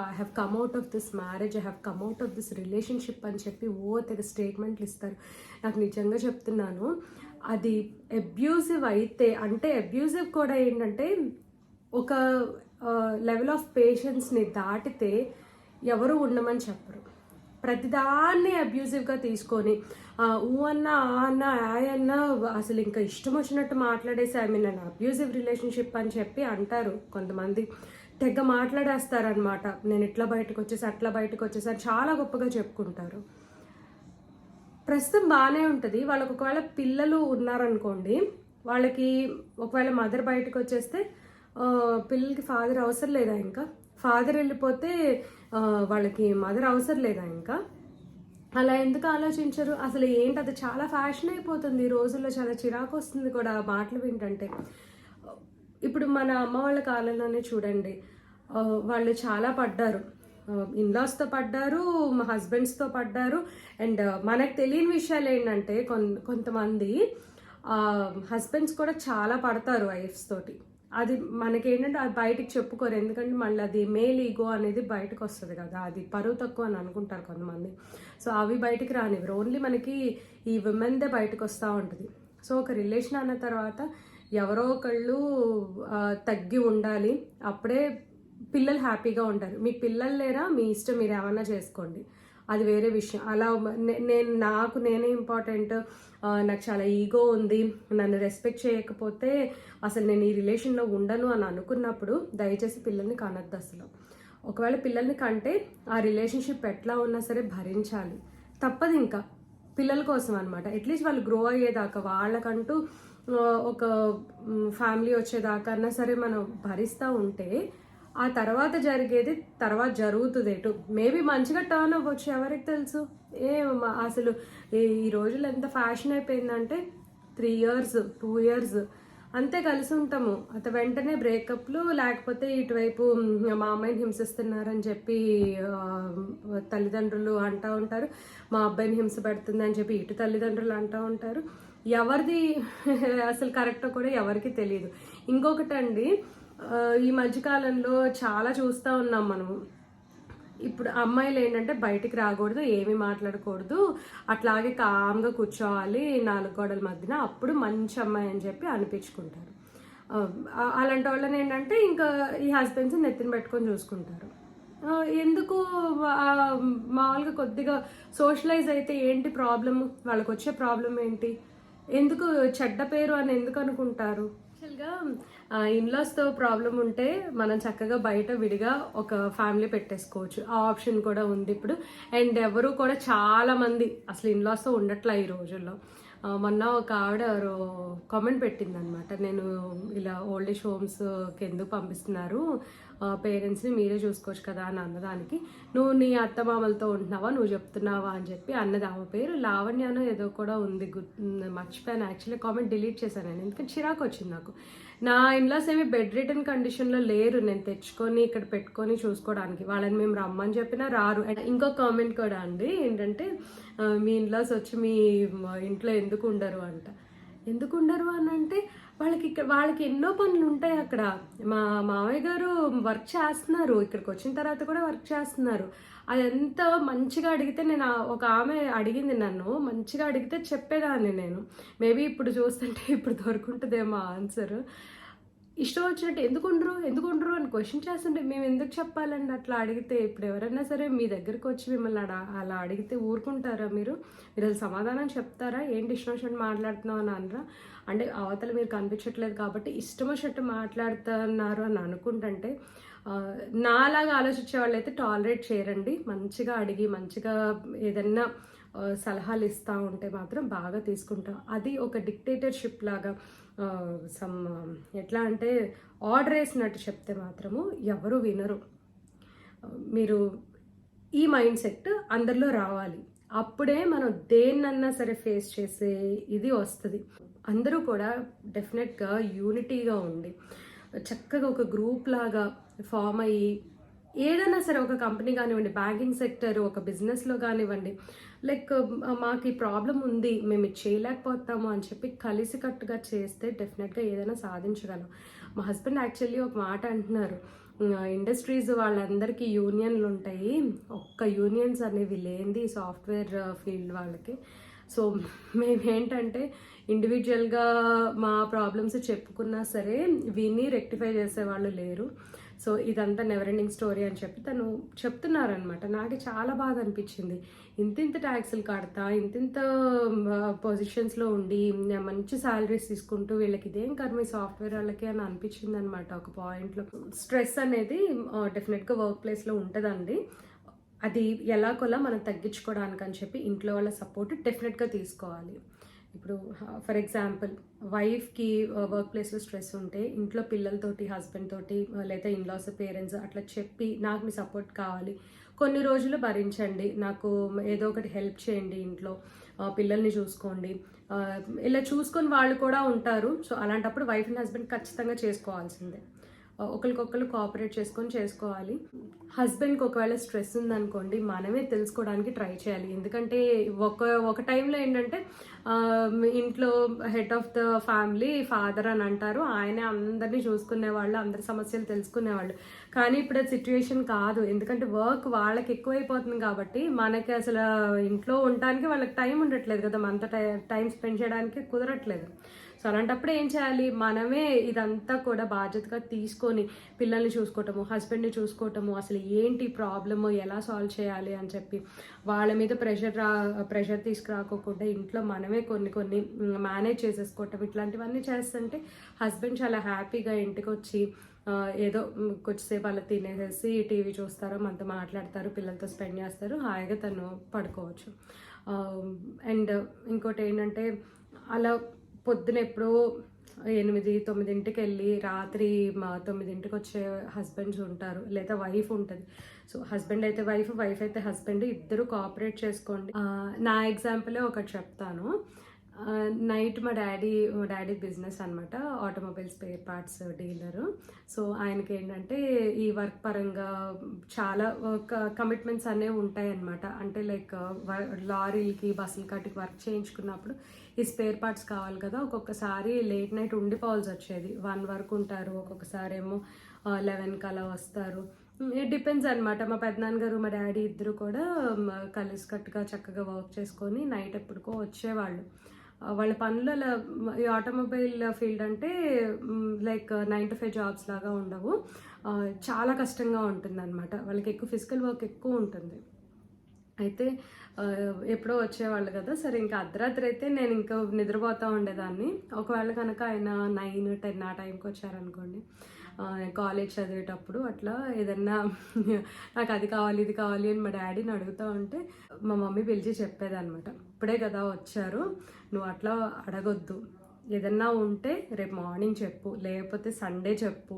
I have come out of this marriage, I have come out of this relationship అని చెప్పి తెగ స్టేట్మెంట్లు ఇస్తారు. నాకు నిజంగా చెప్తున్నాను, అది అబ్యూజివ్ అయితే, అంటే అబ్యూజివ్ కూడా ఏంటంటే ఒక లెవెల్ ఆఫ్ పేషెన్స్ని దాటితే ఎవరు ఉండమని చెప్పరు. ప్రతిదాన్ని అబ్యూజివ్గా తీసుకొని ఊ అన్నా ఆ అన్నా అన్నా అసలు ఇంకా ఇష్టం వచ్చినట్టు మాట్లాడేసి I mean an abusive relationship అని చెప్పి అంటారు కొంతమంది. తెగ మాట్లాడేస్తారనమాట, నేను ఇట్లా బయటకు వచ్చేసి అట్లా బయటకు వచ్చేసి చాలా గొప్పగా చెప్పుకుంటారు. ప్రస్తుతం బాగానే ఉంటుంది. వాళ్ళకి ఒకవేళ పిల్లలు ఉన్నారనుకోండి, వాళ్ళకి ఒకవేళ మదర్ బయటకు వచ్చేస్తే పిల్లలకి ఫాదర్ అవసరం లేదా? ఇంకా ఫాదర్ వెళ్ళిపోతే వాళ్ళకి మదర్ అవసరం లేదా ఇంకా? అలా ఎందుకు ఆలోచించరు? అసలు ఏంటి, అది చాలా ఫ్యాషన్ అయిపోతుంది ఈ రోజుల్లో, చాలా చిరాకు వస్తుంది కూడా ఆ మాటలు వింటుంటే. ఇప్పుడు మన అమ్మ వాళ్ళ కాలంలోనే చూడండి, వాళ్ళు చాలా పడ్డారు, ఇన్లాస్తో పడ్డారు, మా హస్బెండ్స్తో పడ్డారు. అండ్ మనకు తెలియని విషయాలు ఏంటంటే కొంతమంది హస్బెండ్స్ కూడా చాలా పడతారు వైఫ్స్ తోటి. అది మనకేంటంటే అది బయటికి చెప్పుకోరు, ఎందుకంటే మళ్ళీ అది మేల్ ఈగో అనేది బయటకు వస్తుంది కదా, అది పరువు తక్కువ అని అనుకుంటారు కొంతమంది. సో అవి బయటికి రానివ్వరు, ఓన్లీ మనకి ఈ విమెన్దే బయటకు వస్తూ ఉంటుంది. సో ఒక రిలేషన్ అన్న తర్వాత ఎవరో ఒకళ్ళు తగ్గి ఉండాలి, అప్పుడే పిల్లలు హ్యాపీగా ఉంటారు. మీకు పిల్లలు లేరా, మీ ఇష్టం, మీరు ఏమన్నా చేసుకోండి, అది వేరే విషయం. అలా నేనే ఇంపార్టెంట్, నాకు చాలా ఈగో ఉంది, నన్ను రెస్పెక్ట్ చేయకపోతే అసలు నేను ఈ రిలేషన్లో ఉండను అని అనుకున్నప్పుడు దయచేసి పిల్లల్ని కనొద్దు అసలు. ఒకవేళ పిల్లల్ని కంటే ఆ రిలేషన్షిప్ ఎట్లా ఉన్నా సరే భరించాలి, తప్పదు ఇంకా పిల్లల కోసం అనమాట. అట్లీస్ట్ వాళ్ళు గ్రో అయ్యేదాకా, వాళ్ళకంటూ ఒక ఫ్యామిలీ వచ్చేదాకా అన్నా సరే మనం భరిస్తూ ఉంటే ఆ తర్వాత జరిగేది తర్వాత జరుగుతుంది. ఎటు మేబీ మంచిగా టర్న్ అవ్వచ్చు, ఎవరికి తెలుసు. అసలు ఈ రోజుల్లో ఎంత ఫ్యాషన్ అయిపోయిందంటే 3 years 2 years అంతే కలిసి ఉంటాము, వెంటనే బ్రేకప్లు, లేకపోతే ఇటువైపు మా అమ్మాయిని హింసిస్తున్నారని చెప్పి తల్లిదండ్రులు అంటూ ఉంటారు, మా అబ్బాయిని హింస పెడుతుంది అని చెప్పి ఇటు తల్లిదండ్రులు అంటూ ఉంటారు. ఎవరిది అసలు కరెక్టో కూడా ఎవరికి తెలియదు. ఇంకొకటండి, ఈ మధ్యకాలంలో చాలా చూస్తూ ఉన్నాం మనము. ఇప్పుడు అమ్మాయిలు ఏంటంటే బయటికి రాకూడదు, ఏమీ మాట్లాడకూడదు, అట్లాగే కామ్గా కూర్చోవాలి 4 గోడల మధ్యన, అప్పుడు మంచి అమ్మాయి అని చెప్పి అనిపించుకుంటారు. అలాంటి వాళ్ళని ఏంటంటే ఇంకా ఈ హస్బెండ్స్ నెత్తిన పెట్టుకొని చూసుకుంటారు. ఎందుకు మామూలుగా కొద్దిగా సోషలైజ్ అయితే ఏంటి ప్రాబ్లము, వాళ్ళకి వచ్చే ప్రాబ్లం ఏంటి, ఎందుకు చెడ్డ పేరు అని ఎందుకు అనుకుంటారు? యాక్చువల్గా ఇన్లాస్తో ప్రాబ్లం ఉంటే మనం చక్కగా బయట విడిగా ఒక ఫ్యామిలీ పెట్టేసుకోవచ్చు, ఆ ఆప్షన్ కూడా ఉంది ఇప్పుడు. అండ్ ఎవరు కూడా చాలా మంది అసలు ఇన్లాస్తో ఉండట్లా ఈ రోజుల్లో. మొన్న ఒక ఆవిడ ఎవరో కామెంట్ పెట్టిందనమాట, నేను ఇలా ఓల్డ్ ఏజ్ హోమ్స్కి ఎందుకు పంపిస్తున్నారు పేరెంట్స్ని, మీరే చూసుకోవచ్చు కదా అని అన్నదానికి, నువ్వు నీ అత్తమామలతో ఉంటున్నావా, నువ్వు చెప్తున్నావా అని చెప్పి అన్నది. ఆమె పేరు లావణ్యానో ఏదో కూడా ఉంది, మర్చిపోయాను యాక్చువల్లీ, కామెంట్ డిలీట్ చేశాను నేను, ఎందుకంటే చిరాకు వచ్చింది నాకు. నా ఇన్లాస్ ఏమి బెడ్ రిటర్న్ కండిషన్లో లేరు, నేను తెచ్చుకొని ఇక్కడ పెట్టుకొని చూసుకోవడానికి, వాళ్ళని మేము రమ్మని చెప్పినా రారు. అండ్ ఇంకో కామెంట్ కూడా అండి ఏంటంటే, మీ ఇన్లాస్ వచ్చి మీ ఇంట్లో ఎందుకు ఉండరు అంట. ఎందుకు ఉండరు అని అంటే వాళ్ళకి ఎన్నో పనులు ఉంటాయి అక్కడ. మా మామయ్య గారు వర్క్ చేస్తున్నారు, ఇక్కడికి వచ్చిన తర్వాత కూడా వర్క్ చేస్తున్నారు. అదంతా మంచిగా అడిగితే, నేను ఒక ఆమె అడిగింది నన్ను, మంచిగా అడిగితే చెప్పేదాన్ని నేను. మేబీ ఇప్పుడు చూస్తుంటే ఇప్పుడు దొరుకుంటుందేమో ఆన్సర్. ఇష్టం వచ్చినట్టు ఎందుకుండరు అని క్వశ్చన్ చేస్తుంటే మేము ఎందుకు చెప్పాలండి అట్లా అడిగితే? ఇప్పుడు ఎవరైనా సరే మీ దగ్గరికి వచ్చి మిమ్మల్ని అలా అడిగితే ఊరుకుంటారా మీరు అసలు సమాధానం చెప్తారా? ఏంటి ఇష్టం వచ్చినట్టు మాట్లాడుతున్నావు అని అనరా? అంటే అవతల మీరు కనిపించట్లేదు కాబట్టి ఇష్టం వచ్చినట్టు మాట్లాడుతున్నారు అని అనుకుంటుంటే, నాలాగా ఆలోచించే వాళ్ళు అయితే టాలరేట్ చేయరండి. మంచిగా అడిగి మంచిగా ఏదన్నా సలహాలు ఇస్తూ ఉంటే మాత్రం బాగా తీసుకుంటాం. అది ఒక డిక్టేటర్షిప్ లాగా ఎట్లా అంటే ఆర్డర్ వేసినట్టు చెప్తే మాత్రము ఎవరు వినరు. మీరు ఈ మైండ్ సెట్ అందరిలో రావాలి, అప్పుడే మనం దేన్నన్నా సరే ఫేస్ చేసే ఇది వస్తుంది. అందరూ కూడా డెఫినెట్గా యూనిటీగా ఉండి చక్కగా ఒక గ్రూప్ లాగా ఫామ్ అయ్యి, ఏదైనా సరే ఒక కంపెనీ కానివ్వండి, బ్యాంకింగ్ సెక్టర్, ఒక బిజినెస్లో కానివ్వండి, లైక్ మాకు ఈ ప్రాబ్లం ఉంది, మేము ఇది చేయలేకపోతాము అని చెప్పి కలిసికట్టుగా చేస్తే డెఫినెట్గా ఏదైనా సాధించగలం. మా హస్బెండ్ యాక్చువల్లీ ఒక మాట అంటున్నారు, ఇండస్ట్రీస్ వాళ్ళందరికీ యూనియన్లు ఉంటాయి, ఒక్క యూనియన్స్ అనేవి లేనిది సాఫ్ట్వేర్ ఫీల్డ్ వాళ్ళకి. సో మేమేంటంటే ఇండివిజువల్గా మా ప్రాబ్లమ్స్ చెప్పుకున్నా సరే విని రెక్టిఫై చేసేవాళ్ళు లేరు. సో ఇదంతా నెవర్ ఎండింగ్ స్టోరీ అని చెప్పి తను చెప్తున్నారనమాట. నాకు చాలా బాధ అనిపించింది, ఇంతింత ట్యాక్సులు కడతా, ఇంతింత పొజిషన్స్లో ఉండి మంచి శాలరీస్ తీసుకుంటూ వీళ్ళకి ఇదేం కర్మ సాఫ్ట్వేర్ వాళ్ళకి అని అనిపించింది అనమాట. ఒక పాయింట్లో స్ట్రెస్ అనేది డెఫినెట్గా వర్క్ ప్లేస్లో ఉంటుందండి. అది ఎలాగోలా మనం తగ్గించుకోవడానికి అని చెప్పి ఇంట్లో వాళ్ళ సపోర్ట్ డెఫినెట్గా తీసుకోవాలి. ఇప్పుడు ఫర్ ఎగ్జాంపుల్ వైఫ్కి వర్క్ ప్లేస్లో స్ట్రెస్ ఉంటే ఇంట్లో పిల్లలతోటి హస్బెండ్ తోటి లేదా ఇన్లాస్ పేరెంట్స్ అట్లా చెప్పి నాకు మీ సపోర్ట్ కావాలి, కొన్ని రోజులు భరించండి, నాకు ఏదో ఒకటి హెల్ప్ చేయండి, ఇంట్లో పిల్లల్ని చూసుకోండి, ఇలా చూసుకొని వాళ్ళు కూడా ఉంటారు. సో అలాంటప్పుడు వైఫ్ అండ్ హస్బెండ్ ఖచ్చితంగా చేసుకోవాల్సిందే. ఒకరికొకరు కోఆపరేట్ చేసుకొని చేసుకోవాలి. హస్బెండ్కి ఒకవేళ స్ట్రెస్ ఉందనుకోండి, మనమే తెలుసుకోవడానికి ట్రై చేయాలి. ఎందుకంటే ఒక టైంలో ఏంటంటే ఇంట్లో head of the family father అని అంటారు, ఆయనే అందరినీ చూసుకునేవాళ్ళు, అందరి సమస్యలు తెలుసుకునేవాళ్ళు. కానీ ఇప్పుడు అది సిచ్యువేషన్ కాదు. ఎందుకంటే వర్క్ వాళ్ళకి ఎక్కువైపోతుంది కాబట్టి మనకి అసలు ఇంట్లో ఉండడానికి వాళ్ళకి టైం ఉండట్లేదు కదా, మనతో టైం స్పెండ్ చేయడానికి కుదరట్లేదు. సో అలాంటప్పుడు ఏం చేయాలి, మనమే ఇదంతా కూడా బాధ్యతగా తీసుకొని పిల్లల్ని చూసుకోవటము, హస్బెండ్ని చూసుకోవటము, అసలు ఏంటి ప్రాబ్లము, ఎలా సాల్వ్ చేయాలి అని చెప్పి వాళ్ళ మీద ప్రెషర్ తీసుకురాకోకుండా ఇంట్లో మనమే కొన్ని మేనేజ్ చేసేసుకోవటం, ఇట్లాంటివన్నీ చేస్తుంటే హస్బెండ్ చాలా హ్యాపీగా ఇంటికి వచ్చి ఏదో కొంచెంసేపు అలా తినేసేసి టీవీ చూస్తారు, మనతో మాట్లాడతారు, పిల్లలతో స్పెండ్ చేస్తారు, హాయిగా తను పడుకోవచ్చు. అండ్ ఇంకోటి ఏంటంటే అలా పొద్దున ఎప్పుడో 8-9 వెళ్ళి రాత్రి 9 వచ్చే హస్బెండ్స్ ఉంటారు, లేదా వైఫ్ ఉంటుంది. సో హస్బెండ్ అయితే వైఫ్, వైఫ్ అయితే హస్బెండ్, ఇద్దరు కోఆపరేట్ చేసుకోండి. నా ఎగ్జాంపులే ఒకటి చెప్తాను. నైట్ మా డాడీ బిజినెస్ అనమాట, automobile spare parts dealer. So ఆయనకి ఏంటంటే ఈ వర్క్ పరంగా చాలా కమిట్మెంట్స్ అనేవి ఉంటాయి అనమాట. అంటే లైక్ లారీలకి బస్సుల కాటికి వర్క్ చేయించుకున్నప్పుడు ఈ స్పేర్ పార్ట్స్ కావాలి కదా, ఒక్కొక్కసారి లేట్ నైట్ ఉండిపోవాల్సి వచ్చేది. 1 వరకు ఉంటారు, ఒక్కొక్కసారి ఏమో 11కి అలా వస్తారు. ఇట్ డిపెండ్స్ అనమాట. మా పెద్దనాన్నగారు మా డాడీ ఇద్దరు కూడా కలిసికట్టుగా చక్కగా వర్క్ చేసుకొని నైట్ ఎప్పుడుకో వచ్చేవాళ్ళు. వాళ్ళ పనులు అలా, ఈ ఆటోమొబైల్ ఫీల్డ్ అంటే లైక్ 9 to 5 జాబ్స్ లాగా ఉండవు, చాలా కష్టంగా ఉంటుంది అనమాట. వాళ్ళకి ఎక్కువ ఫిజికల్ వర్క్ ఎక్కువ ఉంటుంది. అయితే ఎప్పుడో వచ్చేవాళ్ళు కదా, సరే ఇంకా అర్ధరాత్రి అయితే నేను ఇంకా నిద్రపోతూ ఉండేదాన్ని. ఒకవేళ కనుక ఆయన 9-10 ఆ టైంకి వచ్చారనుకోండి, కాలేజ్ చదివేటప్పుడు అట్లా ఏదన్నా నాకు అది కావాలి ఇది కావాలి అని మా డాడీని అడుగుతూ ఉంటే మా మమ్మీ పిలిచి చెప్పేదన్నమాట, ఇప్పుడే కదా వచ్చారు, నువ్వు అట్లా అడగొద్దు, ఏదన్నా ఉంటే రేపు మార్నింగ్ చెప్పు, లేకపోతే సండే చెప్పు.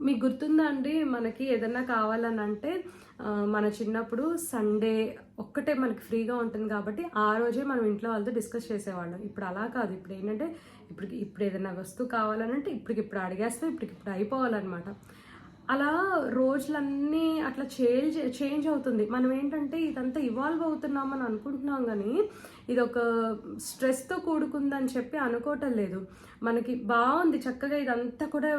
మీకు గుర్తుందా అండి, మనకి ఏదన్నా కావాలని అంటే మన చిన్నప్పుడు సండే ఒక్కటే మనకి ఫ్రీగా ఉంటుంది కాబట్టి ఆ రోజే మనం ఇంట్లో వాళ్ళతో డిస్కస్ చేసేవాళ్ళం. ఇప్పుడు అలా కాదు. ఇప్పుడు ఏంటంటే ఇప్పుడు ఏదైనా వస్తువు కావాలని అంటే ఇప్పటికిప్పుడు అడిగేస్తే ఇప్పటికిప్పుడు అయిపోవాలన్నమాట. అలా రోజులన్నీ అట్లా చేంజ్ అవుతుంది. మనం ఏంటంటే ఇదంతా ఇవాల్వ్ అవుతున్నామని అనుకుంటున్నాం, కానీ ఇది ఒక స్ట్రెస్తో కూడుకుందని చెప్పి అనుకోవటం లేదు. మనకి బాగుంది చక్కగా, ఇదంతా కూడా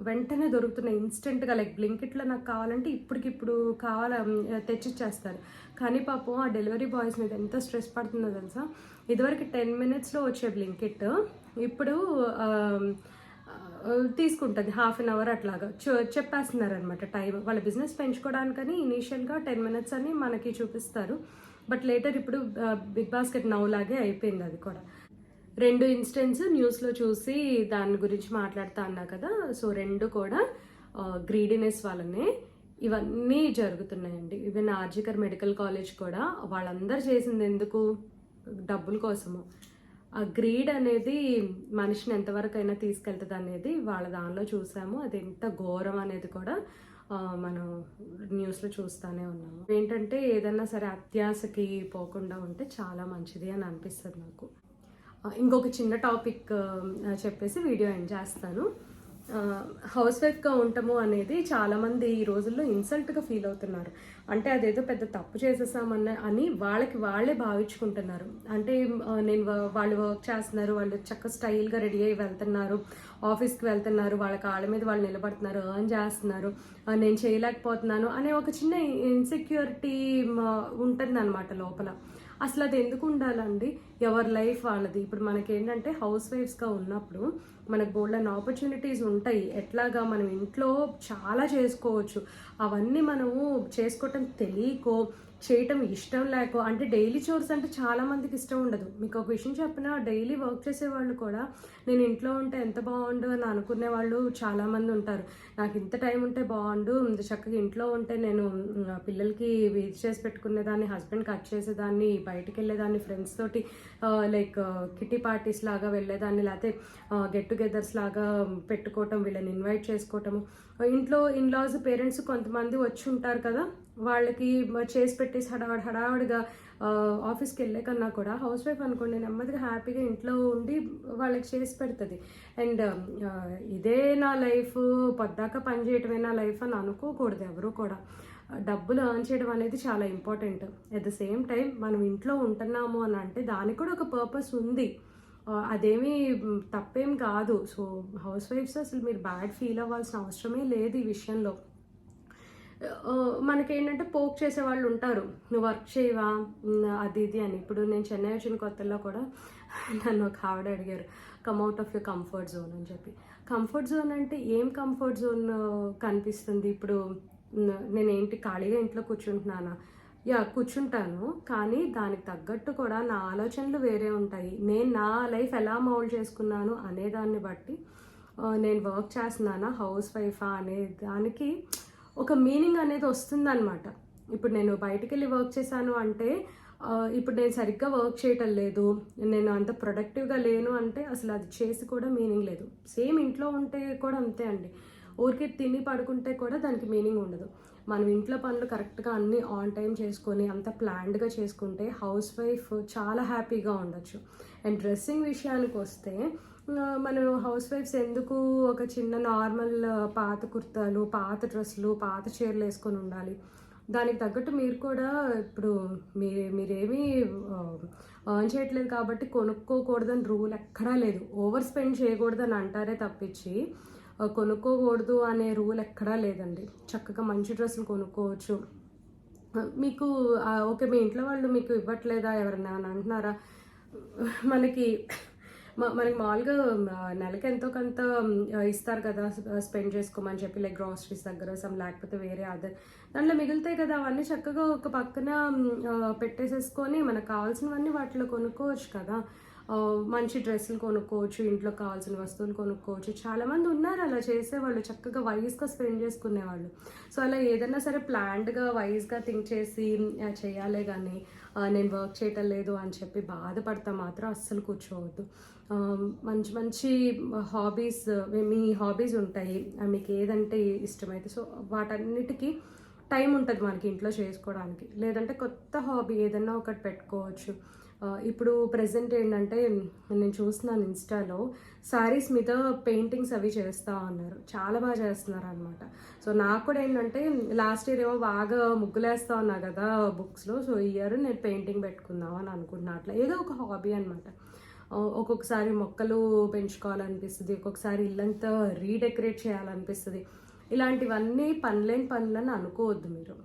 వెంటనే దొరుకుతున్నాయి ఇన్స్టెంట్గా. లైక్ బ్లింకిట్లో నాకు కావాలంటే ఇప్పటికిప్పుడు తెచ్చిచ్చేస్తారు. కానీ పాపం ఆ డెలివరీ బాయ్స్ మీద ఎంత స్ట్రెస్ పడుతుందో తెలుసా. ఇదివరకు 10 minutesలో వచ్చే బ్లింకిట్ ఇప్పుడు తీసుకుంటుంది ½ an hour అట్లాగా చెప్పేస్తున్నారు అనమాట టైం. వాళ్ళ బిజినెస్ పెంచుకోవడానికని ఇనీషియల్గా 10 minutes అని మనకి చూపిస్తారు, బట్ లేటర్ ఇప్పుడు బిగ్ బాస్కెట్ నౌ లాగే అయిపోయింది అది కూడా. 2 ఇన్స్టెన్స్ న్యూస్లో చూసి దాని గురించి మాట్లాడుతా అన్నా కదా. సో 2 కూడా గ్రీడీనెస్ వల్లనే ఇవన్నీ జరుగుతున్నాయండి. ఈవెన్ ఆర్జికర్ మెడికల్ కాలేజ్ కూడా వాళ్ళందరూ చేసింది ఎందుకు, డబ్బుల కోసము. ఆ గ్రీడ్ అనేది మనిషిని ఎంతవరకు అయినా తీసుకెళ్తుంది అనేది వాళ్ళ దానిలో చూసాము. అది ఎంత ఘోరం అనేది కూడా మనం న్యూస్లో చూస్తూనే ఉన్నాము. ఏంటంటే ఏదన్నా సరే అత్యాశకి పోకుండా ఉంటే చాలా మంచిది అని అనిపిస్తుంది నాకు. ఇంకొక చిన్న టాపిక్ చెప్పేసి వీడియో ఎండ్ చేస్తాను. హౌస్ వైఫ్గా ఉండటము అనేది చాలామంది ఈ రోజుల్లో ఇన్సల్ట్గా ఫీల్ అవుతున్నారు. అంటే అదేదో పెద్ద తప్పు చేసేసామని వాళ్ళే భావించుకుంటున్నారు. అంటే వాళ్ళు వర్క్ చేస్తున్నారు, వాళ్ళు చక్కగా స్టైల్గా రెడీ అయ్యి వెళ్తున్నారు, ఆఫీస్కి వెళ్తున్నారు, వాళ్ళ కాళ్ళ మీద వాళ్ళు నిలబడుతున్నారు, ఎర్న్ చేస్తున్నారు, నేను చేయలేకపోతున్నాను అనే ఒక చిన్న ఇన్సెక్యూరిటీ ఉంటుంది అనమాట లోపల. అసలు అది ఎందుకు ఉండాలండి, ఎవరి లైఫ్ వాళ్ళది. ఇప్పుడు మనకి ఏంటంటే హౌస్ వైఫ్స్గా ఉన్నప్పుడు మనకు బోల్డెన్ ఆపర్చునిటీస్ ఉంటాయి. ఎట్లాగా మనం ఇంట్లో చాలా చేసుకోవచ్చు. అవన్నీ మనము చేసుకోవటం తెలియకో, చేయటం ఇష్టం లేకో, అంటే డైలీ చోర్స్ అంటే చాలా మందికి ఇష్టం ఉండదు. మీకు ఒక విషయం చెప్పినా, డైలీ వర్క్ చేసే వాళ్ళు కూడా నేను ఇంట్లో ఉంటే ఎంత బాగుండు అని అనుకునే వాళ్ళు చాలామంది ఉంటారు. నాకు ఇంత టైం ఉంటే బాగుండు, చక్కగా ఇంట్లో ఉంటే నేను పిల్లలకి ఇది చేసి పెట్టుకునేదాన్ని, హస్బెండ్ కట్ చేసేదాన్ని, బయటికి వెళ్ళేదాన్ని, ఫ్రెండ్స్ తోటి లైక్ కిటీ పార్టీస్ లాగా వెళ్ళేదాన్ని, లేకపోతే గెట్ టుగెదర్స్ లాగా పెట్టుకోవటం, వీళ్ళని ఇన్వైట్ చేసుకోవటము. ఇంట్లో ఇన్లాస్ పేరెంట్స్ కొంతమంది వచ్చి ఉంటారు కదా, వాళ్ళకి చేసి పెట్టేసి హడావుడిగా ఆఫీస్కి వెళ్ళే కన్నా కూడా హౌస్ వైఫ్ అనుకోండి నెమ్మదిగా హ్యాపీగా ఇంట్లో ఉండి వాళ్ళకి చేసి పెడుతుంది. అండ్ ఇదే నా లైఫ్, పొద్దాక పని చేయటమే నా లైఫ్ అని అనుకోకూడదు ఎవరు కూడా. డబ్బులు ఎర్న్ చేయడం అనేది చాలా important. At the same time మనం ఇంట్లో ఉంటున్నాము అని అంటే దానికి కూడా ఒక పర్పస్ ఉంది, అదేమీ తప్పేం కాదు. సో హౌస్ వైఫ్స్ అసలు మీరు బ్యాడ్ ఫీల్ అవ్వాల్సిన అవసరమే లేదు ఈ విషయంలో. మనకేంటంటే పోక్ చేసే వాళ్ళు ఉంటారు, నువ్వు వర్క్ చేయవా అది ఇది అని. ఇప్పుడు నేను చెన్నై వచ్చిన కొత్తలో కూడా నన్ను ఒక ఆవిడ అడిగారు, come out of your comfort zone అని చెప్పి. కంఫర్ట్ జోన్ అంటే ఏం కంఫర్ట్ జోన్ కనిపిస్తుంది? ఇప్పుడు నేనేంటి ఖాళీగా ఇంట్లో కూర్చుంటున్నానా? యా కూర్చుంటాను, కానీ దానికి తగ్గట్టు కూడా నా ఆలోచనలు వేరే ఉంటాయి. నేను నా లైఫ్ ఎలా మౌల్డ్ చేసుకున్నాను అనే దాన్ని బట్టి నేను వర్క్ చేస్తున్నానా హౌస్ వైఫా అనే దానికి ఒక మీనింగ్ అనేది వస్తుందన్నమాట. ఇప్పుడు నేను బయటికి వెళ్ళి వర్క్ చేశాను అంటే ఇప్పుడు నేను సరిగ్గా వర్క్ చేయటం లేదు, నేను అంత ప్రొడక్టివ్గా లేను అంటే అసలు అది చేసి కూడా మీనింగ్ లేదు. సేమ్ ఇంట్లో ఉంటే కూడా అంతే అండి, ఊరికే తిని పడుకుంటే కూడా దానికి మీనింగ్ ఉండదు. మనం ఇంట్లో పనులు కరెక్ట్గా అన్నీ ఆన్ టైం చేసుకొని అంత ప్లాన్డ్గా చేసుకుంటే హౌస్ వైఫ్ చాలా హ్యాపీగా ఉండొచ్చు. అండ్ డ్రెస్సింగ్ విషయానికి వస్తే మనం హౌస్ వైఫ్స్ ఎందుకు ఒక చిన్న నార్మల్ పాత కుర్తాలు, పాత డ్రెస్సులు, పాత చీరలు వేసుకొని ఉండాలి? దానికి తగ్గట్టు మీరు కూడా ఇప్పుడు మీరేమీ ఎర్న్ చేయట్లేదు కాబట్టి కొనుక్కోకూడదని రూల్ ఎక్కడా లేదు. ఓవర్ స్పెండ్ చేయకూడదని అంటారే తప్పించి కొనుక్కోకూడదు అనే రూల్ ఎక్కడా లేదండి. చక్కగా మంచి డ్రెస్సులు కొనుక్కోవచ్చు. మీకు ఓకే, మీ ఇంట్లో వాళ్ళు మీకు ఇవ్వట్లేదా ఎవరన్నా అని అంటున్నారా? మనకి మామూలుగా నెలకి ఎంతో కొంత ఇస్తారు కదా స్పెండ్ చేసుకోమని చెప్పి, లైక్ గ్రాసరీస్ దగ్గర లేకపోతే వేరే అదర్ దాంట్లో మిగులుతాయి కదా, అవన్నీ చక్కగా ఒక పక్కన పెట్టేసేసుకొని మనకు కావాల్సినవన్నీ వాటిలో కొనుక్కోవచ్చు కదా. మంచి డ్రెస్సులు కొనుక్కోవచ్చు, ఇంట్లో కావాల్సిన వస్తువులు కొనుక్కోవచ్చు. చాలామంది ఉన్నారు అలా చేసేవాళ్ళు, చక్కగా వైజ్గా స్పెండ్ చేసుకునేవాళ్ళు. సో అలా ఏదైనా సరే ప్లాన్డ్గా వైజ్గా థింక్ చేసి చేయాలే కానీ నేను వర్క్ చేయటం లేదు అని చెప్పి బాధపడతా మాత్రం అస్సలు కూర్చోవద్దు. మంచి మంచి హాబీస్, మీ హాబీస్ ఉంటాయి, మీకు ఏదంటే ఇష్టమైతే సో వాటన్నిటికీ టైం ఉంటుంది మనకి ఇంట్లో చేసుకోవడానికి. లేదంటే కొత్త హాబీ ఏదన్నా ఒకటి పెట్టుకోవచ్చు. ఇప్పుడు ప్రజెంట్ ఏంటంటే నేను చూస్తున్నాను ఇన్స్టాలో శారీస్ మీద పెయింటింగ్స్ అవి చేస్తూ ఉన్నారు, చాలా బాగా చేస్తున్నారు అనమాట. సో నాకు కూడా ఏంటంటే లాస్ట్ ఇయర్ ఏమో బాగా ముగ్గులేస్తూ ఉన్నా కదా బుక్స్లో, సో ఈ ఇయర్ నేను పెయింటింగ్ పెట్టుకుందాం అని అనుకుంటున్నా. అట్లా ఏదో ఒక హాబీ అనమాట. ఒక్కొక్కసారి మొక్కలు పెంచుకోవాలనిపిస్తుంది, ఒక్కొక్కసారి ఇల్లంతా రీడెకరేట్ చేయాలనిపిస్తుంది. ఇలాంటివన్నీ పనులేని పనులని అనుకోవద్దు మీరు.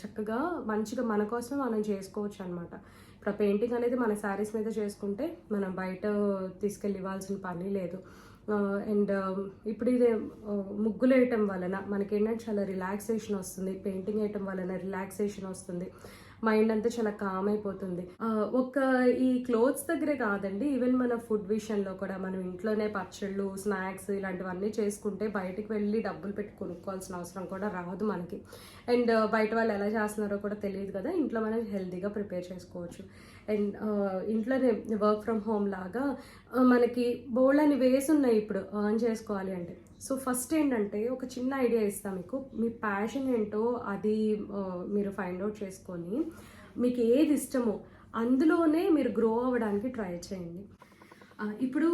చక్కగా మంచిగా మన కోసం మనం చేసుకోవచ్చు అనమాట. ఇప్పుడు పెయింటింగ్ అనేది మన శారీస్ మీద చేసుకుంటే మనం బయట తీసుకెళ్ళి ఇవ్వాల్సిన పని లేదు. అండ్ ఇప్పుడు ఇది ముగ్గులు వేయటం వలన మనకేంటంటే చాలా రిలాక్సేషన్ వస్తుంది, పెయింటింగ్ వేయటం వలన రిలాక్సేషన్ వస్తుంది, మైండ్ అంతా చాలా కామ్ అయిపోతుంది. ఒక ఈ క్లోత్స్ దగ్గరే కాదండి, ఈవెన్ మన ఫుడ్ విషయంలో కూడా మనం ఇంట్లోనే పచ్చళ్ళు, స్నాక్స్ ఇలాంటివన్నీ చేసుకుంటే బయటకు వెళ్ళి డబ్బులు పెట్టి కొనుక్కోవాల్సిన అవసరం కూడా రాదు మనకి. అండ్ బయట వాళ్ళు ఎలా చేస్తున్నారో కూడా తెలియదు కదా, ఇంట్లో మనం హెల్తీగా ప్రిపేర్ చేసుకోవచ్చు. అండ్ ఇంట్లోనే వర్క్ ఫ్రమ్ హోమ్ లాగా మనకి బోల్డ్ అని వేసి ఉన్నాయి ఇప్పుడు ఎర్న్ చేసుకోవాలి అంటే. సో ఫస్ట్ ఏంటంటే ఒక చిన్న ఐడియా ఇస్తాను మీకు, మీ ప్యాషన్ ఏంటో అది మీరు ఫైండ్ అవుట్ చేసుకొని మీకు ఏది ఇష్టమో అందులోనే మీరు గ్రో అవ్వడానికి ట్రై చేయండి. ఇప్పుడు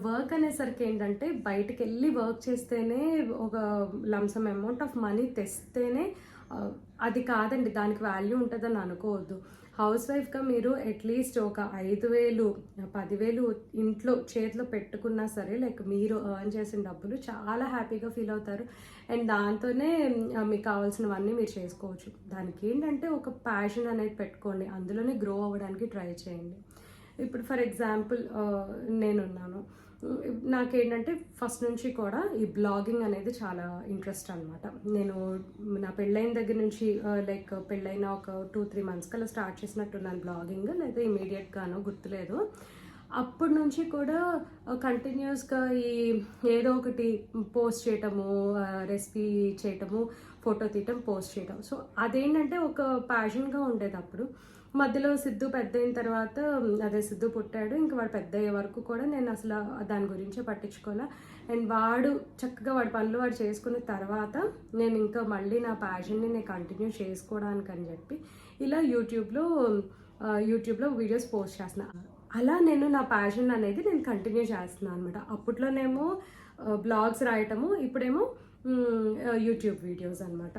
వర్క్ అనేసరికి ఏంటంటే బయటకు వెళ్ళి వర్క్ చేస్తేనే ఒక లంసమ్ అమౌంట్ ఆఫ్ మనీ తెస్తేనే అది కాదండి, దానికి వాల్యూ ఉంటుందని అనుకోవద్దు. హౌస్ వైఫ్గా మీరు అట్లీస్ట్ ఒక 5,000 10,000 ఇంట్లో చేతిలో పెట్టుకున్నా సరే, లైక్ మీరు ఎర్న్ చేసిన డబ్బులు చాలా హ్యాపీగా ఫీల్ అవుతారు. అండ్ దాంతోనే మీకు కావాల్సినవన్నీ మీరు చేసుకోవచ్చు. దానికి ఏంటంటే ఒక ప్యాషన్ అనేది పెట్టుకోండి, అందులోనే గ్రో అవ్వడానికి ట్రై చేయండి. ఇప్పుడు ఫర్ ఎగ్జాంపుల్ నేనున్నాను, నాకేంటంటే ఫస్ట్ నుంచి కూడా ఈ బ్లాగింగ్ అనేది చాలా ఇంట్రెస్ట్ అనమాట. నేను నా పెళ్ళైన దగ్గర నుంచి లైక్ పెళ్ళైన ఒక 2-3 months కల్లా స్టార్ట్ చేసినట్టున్నాను బ్లాగింగ్, లేదా ఇమీడియట్గానో గుర్తులేదు. అప్పటి నుంచి కూడా కంటిన్యూస్గా ఈ ఏదో ఒకటి పోస్ట్ చేయటము, రెసిపీ చేయటము, ఫోటో తీయటం, పోస్ట్ చేయటం. సో అదేంటంటే ఒక ప్యాషన్గా ఉండేది అప్పుడు. మధ్యలో సిద్ధు పెద్ద అయిన తర్వాత అదే సిద్ధు పుట్టాడు. ఇంక వాడు పెద్ద అయ్యే వరకు కూడా నేను అసలు దాని గురించే పట్టించుకోలే. అండ్ వాడు చక్కగా వాడి పనులు వాడు చేసుకున్న తర్వాత నేను ఇంకా మళ్ళీ నా ప్యాషన్ని నేను కంటిన్యూ చేసుకోవడానికి అని చెప్పి ఇలా యూట్యూబ్లో వీడియోస్ పోస్ట్ చేస్తున్నాను. అలా నేను నా ప్యాషన్ అనేది నేను కంటిన్యూ చేస్తున్నాను అనమాట. అప్పట్లోనేమో బ్లాగ్స్ రాయటము, ఇప్పుడేమో యూట్యూబ్ వీడియోస్ అనమాట.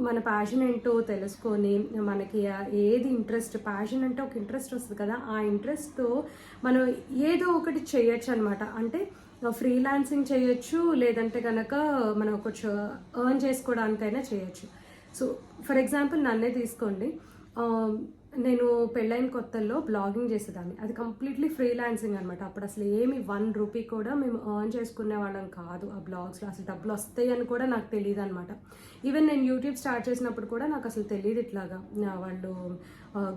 మన ప్యాషన్ ఏంటో తెలుసుకొని మనకి ఏది ఇంట్రెస్ట్, ప్యాషన్ అంటే ఒక ఇంట్రెస్ట్ వస్తుంది కదా, ఆ ఇంట్రెస్ట్తో మనం ఏదో ఒకటి చేయొచ్చు అనమాట. అంటే ఫ్రీలాన్సింగ్ చేయొచ్చు, లేదంటే కనుక మనం కొంచెం ఎర్న్ చేసుకోవడానికైనా చేయొచ్చు. సో ఫర్ ఎగ్జాంపుల్ నన్నే తీసుకోండి. నేను పెళ్ళైన కొత్తల్లో బ్లాగింగ్ చేసేదాన్ని. అది కంప్లీట్లీ ఫ్రీలాన్సింగ్ అనమాట. అప్పుడు అసలు ఏమి 1 రూపీ కూడా మేము ఎర్న్ చేసుకునే వాళ్ళం కాదు. ఆ బ్లాగ్స్లో అసలు డబ్బులు వస్తాయి అని కూడా నాకు తెలియదు అనమాట. ఈవెన్ నేను యూట్యూబ్ స్టార్ట్ చేసినప్పుడు కూడా నాకు అసలు తెలియదు ఇట్లాగా వాళ్ళు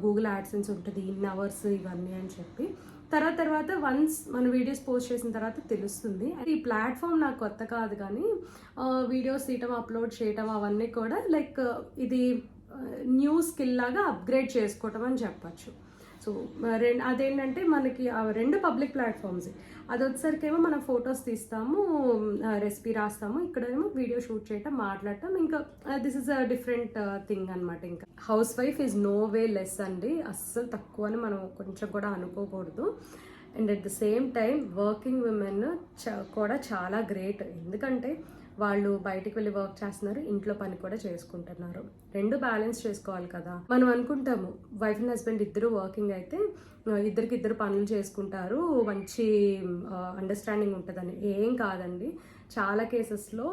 గూగుల్ యాడ్సెన్స్ ఉంటుంది, ఇన్ అవర్స్ ఇవన్నీ అని చెప్పి. తర్వాత వన్స్ మన వీడియోస్ పోస్ట్ చేసిన తర్వాత తెలుస్తుంది. ఈ ప్లాట్ఫామ్ నాకు కొత్త కాదు, కానీ వీడియోస్ తీయటం, అప్లోడ్ చేయటం అవన్నీ కూడా లైక్ ఇది న్యూ స్కిల్ లాగా అప్గ్రేడ్ చేసుకోవటం అని చెప్పచ్చు. సో అదేంటంటే మనకి రెండు పబ్లిక్ ప్లాట్ఫామ్స్. అది వచ్చేసరికేమో మనం ఫొటోస్ తీస్తాము, రెసిపీ రాస్తాము, ఇక్కడేమో వీడియో షూట్ చేయటం, మాట్లాడటం. ఇంకా this is a different thing అనమాట. ఇంకా housewife is no way less అండి, అస్సలు తక్కువ అని మనం కొంచెం కూడా అనుకోకూడదు. And at the same time working women కూడా చాలా గ్రేట్. ఎందుకంటే వాళ్ళు బయటికి వెళ్ళి వర్క్ చేస్తున్నారు, ఇంట్లో పని కూడా చేసుకుంటున్నారు. రెండు బ్యాలెన్స్ చేసుకోవాలి కదా. మనం అనుకుంటాము వైఫ్ అండ్ హస్బెండ్ ఇద్దరు వర్కింగ్ అయితే ఇద్దరు పనులు చేసుకుంటారు, మంచి అండర్స్టాండింగ్ ఉంటుందని. ఏం కాదండి, చాలా కేసెస్లో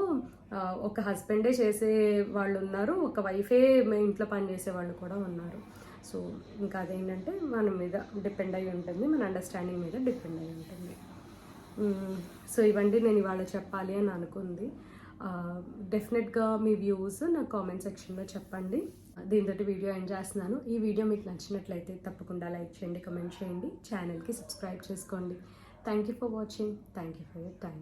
ఒక హస్బెండే చేసే వాళ్ళు ఉన్నారు, ఒక వైఫే ఇంట్లో పని చేసే వాళ్ళు కూడా ఉన్నారు. సో ఇంకా అదేంటంటే మన మీద డిపెండ్ అయి ఉంటుంది, మన అండర్స్టాండింగ్ మీద డిపెండ్ అయి ఉంటుంది. సో ఇవండి నేను ఇవాళ చెప్పాలి అని అనుకుంది. డెఫినెట్గా మీ వ్యూస్ నా కామెంట్ సెక్షన్లో చెప్పండి. దీంతో వీడియో ఎండ్ చేస్తున్నాను. ఈ వీడియో మీకు నచ్చినట్లయితే తప్పకుండా లైక్ చేయండి, కమెంట్ చేయండి, ఛానల్కి సబ్స్క్రైబ్ చేసుకోండి. Thank you for watching. Thank you for your time.